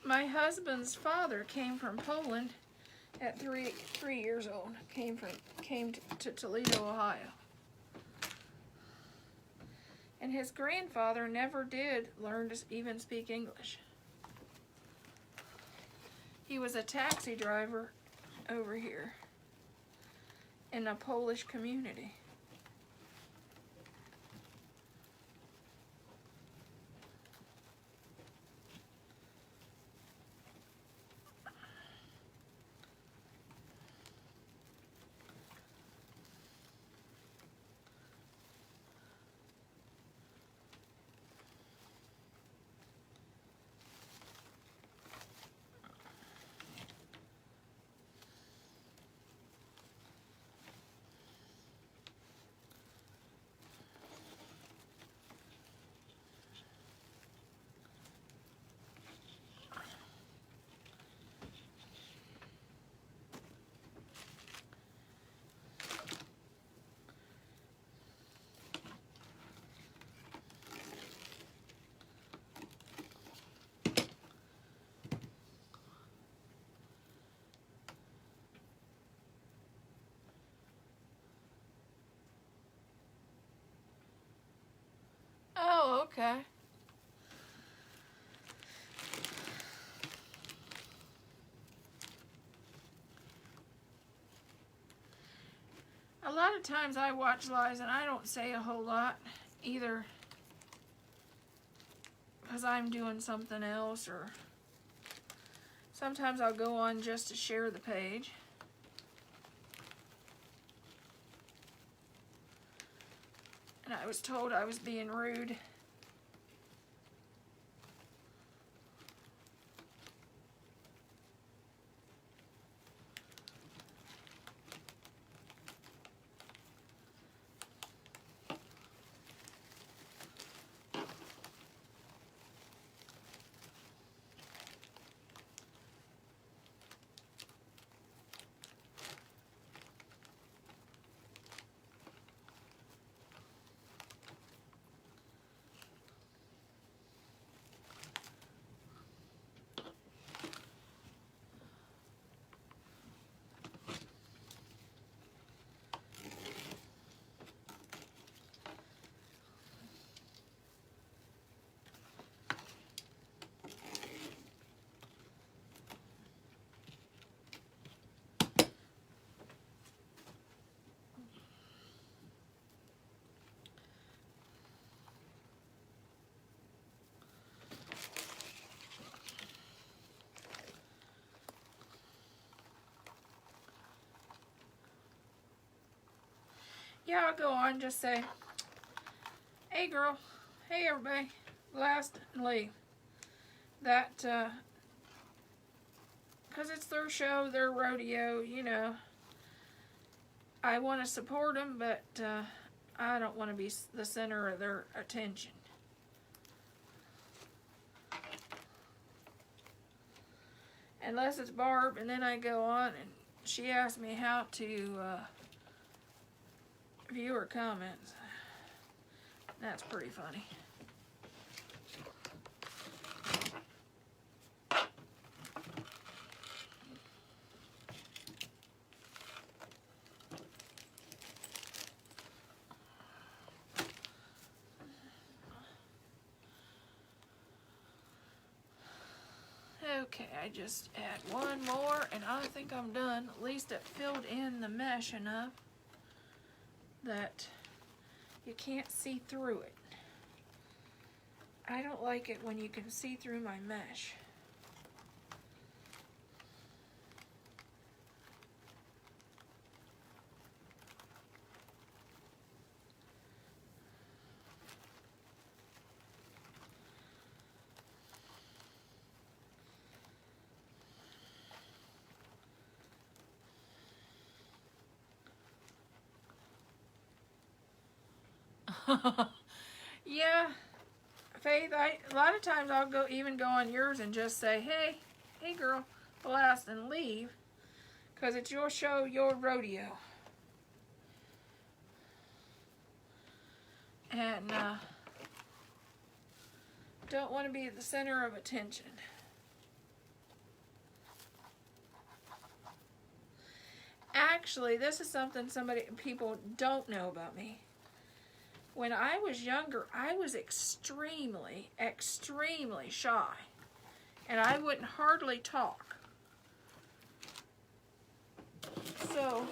My husband's father came from Poland, at 3 years old. Came to Toledo, Ohio. And his grandfather never did learn to even speak English. He was a taxi driver over here in a Polish community. Oh, okay. A lot of times I watch lives and I don't say a whole lot either because I'm doing something else, or sometimes I'll go on just to share the page. And I was told I was being rude. Yeah, I'll go on, just say, hey girl, hey everybody, last and leave. That, because it's their show, their rodeo, you know. I want to support them, but I don't want to be the center of their attention. Unless it's Barb, and then I go on and she asked me how to view her comments. That's pretty funny. Okay, I just add one more and I think I'm done. At least it filled in the mesh enough that you can't see through it. I don't like it when you can see through my mesh. Yeah, Faith, a lot of times I'll even go on yours and just say, hey girl, blast and leave, because it's your show, your rodeo. And don't want to be the center of attention. actually, this is something people don't know about me. When I was younger, I was extremely, extremely shy. And I wouldn't hardly talk. So,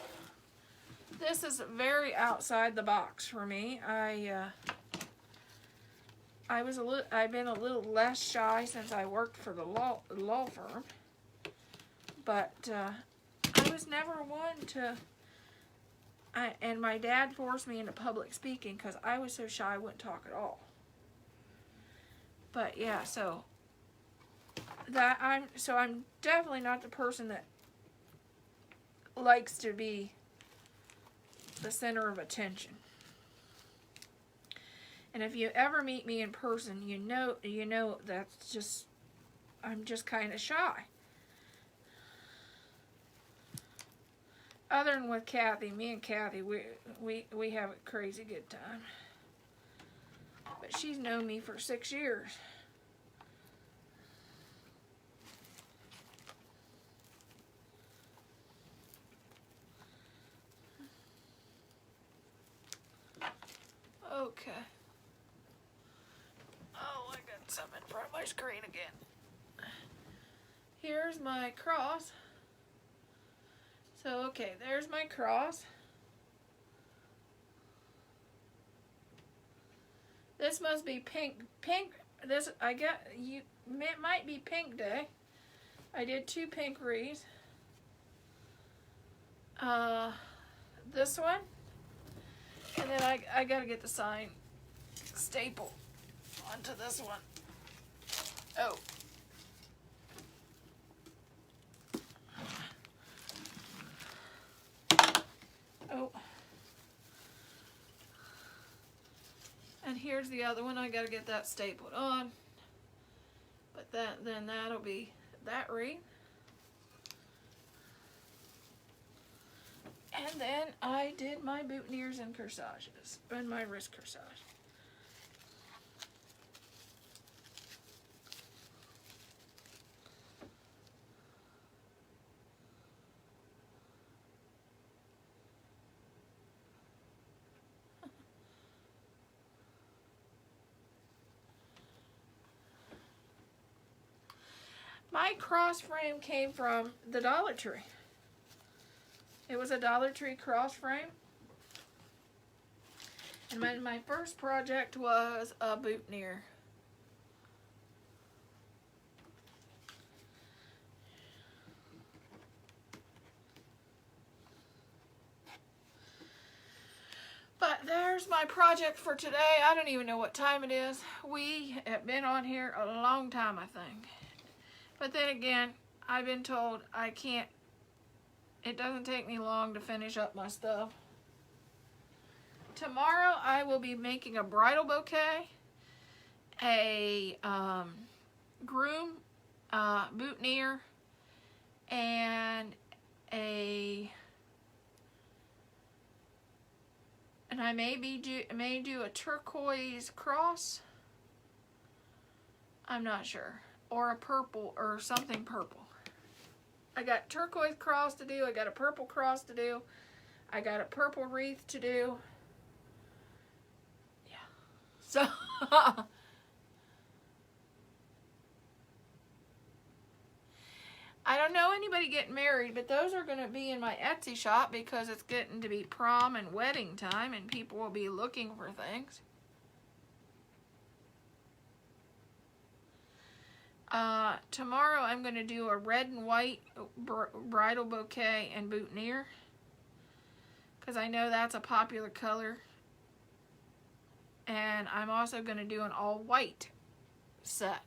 this is very outside the box for me. I've been a little less shy since I worked for the law firm. But I was never one to... and my dad forced me into public speaking because I was so shy I wouldn't talk at all. But yeah, so I'm definitely not the person that likes to be the center of attention. And if you ever meet me in person, you know that's just, I'm just kind of shy. Other than with Kathy, me and Kathy, we have a crazy good time. But she's known me for 6 years. Okay. Oh, I got something in front of my screen again. Here's my cross. So, okay, there's my cross. This must be pink. This, it might be pink day. I did 2 pink wreaths. This one. And then I gotta get the sign staple onto this one. Oh. Oh. And here's the other one. I gotta get that stapled on. But then that'll be that wreath. And then I did my boutonnieres and corsages, and my wrist corsage. My cross frame came from the Dollar Tree. It was a Dollar Tree cross frame. And my first project was a boutonniere. But there's my project for today. I don't even know what time it is. We have been on here a long time, I think. But then again, I've been told I can't. It doesn't take me long to finish up my stuff. Tomorrow I will be making a bridal bouquet, a groom boutonniere, and I may do a turquoise cross. I'm not sure, or a purple or something purple. I got turquoise cross to do. I got a purple cross to do. I got a purple wreath to do. Yeah. So I don't know anybody getting married, but those are going to be in my Etsy shop because it's getting to be prom and wedding time and people will be looking for things. Tomorrow I'm going to do a red and white bridal bouquet and boutonniere because I know that's a popular color. And I'm also going to do an all white set.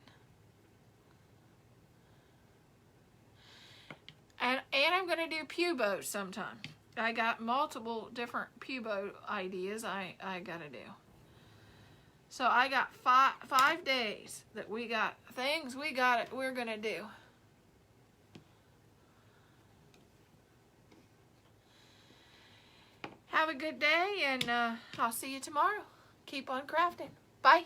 And I'm going to do pew bows sometime. I got multiple different pew bow ideas I got to do. So I got five days that we got things we're going to do. Have a good day, and I'll see you tomorrow. Keep on crafting. Bye.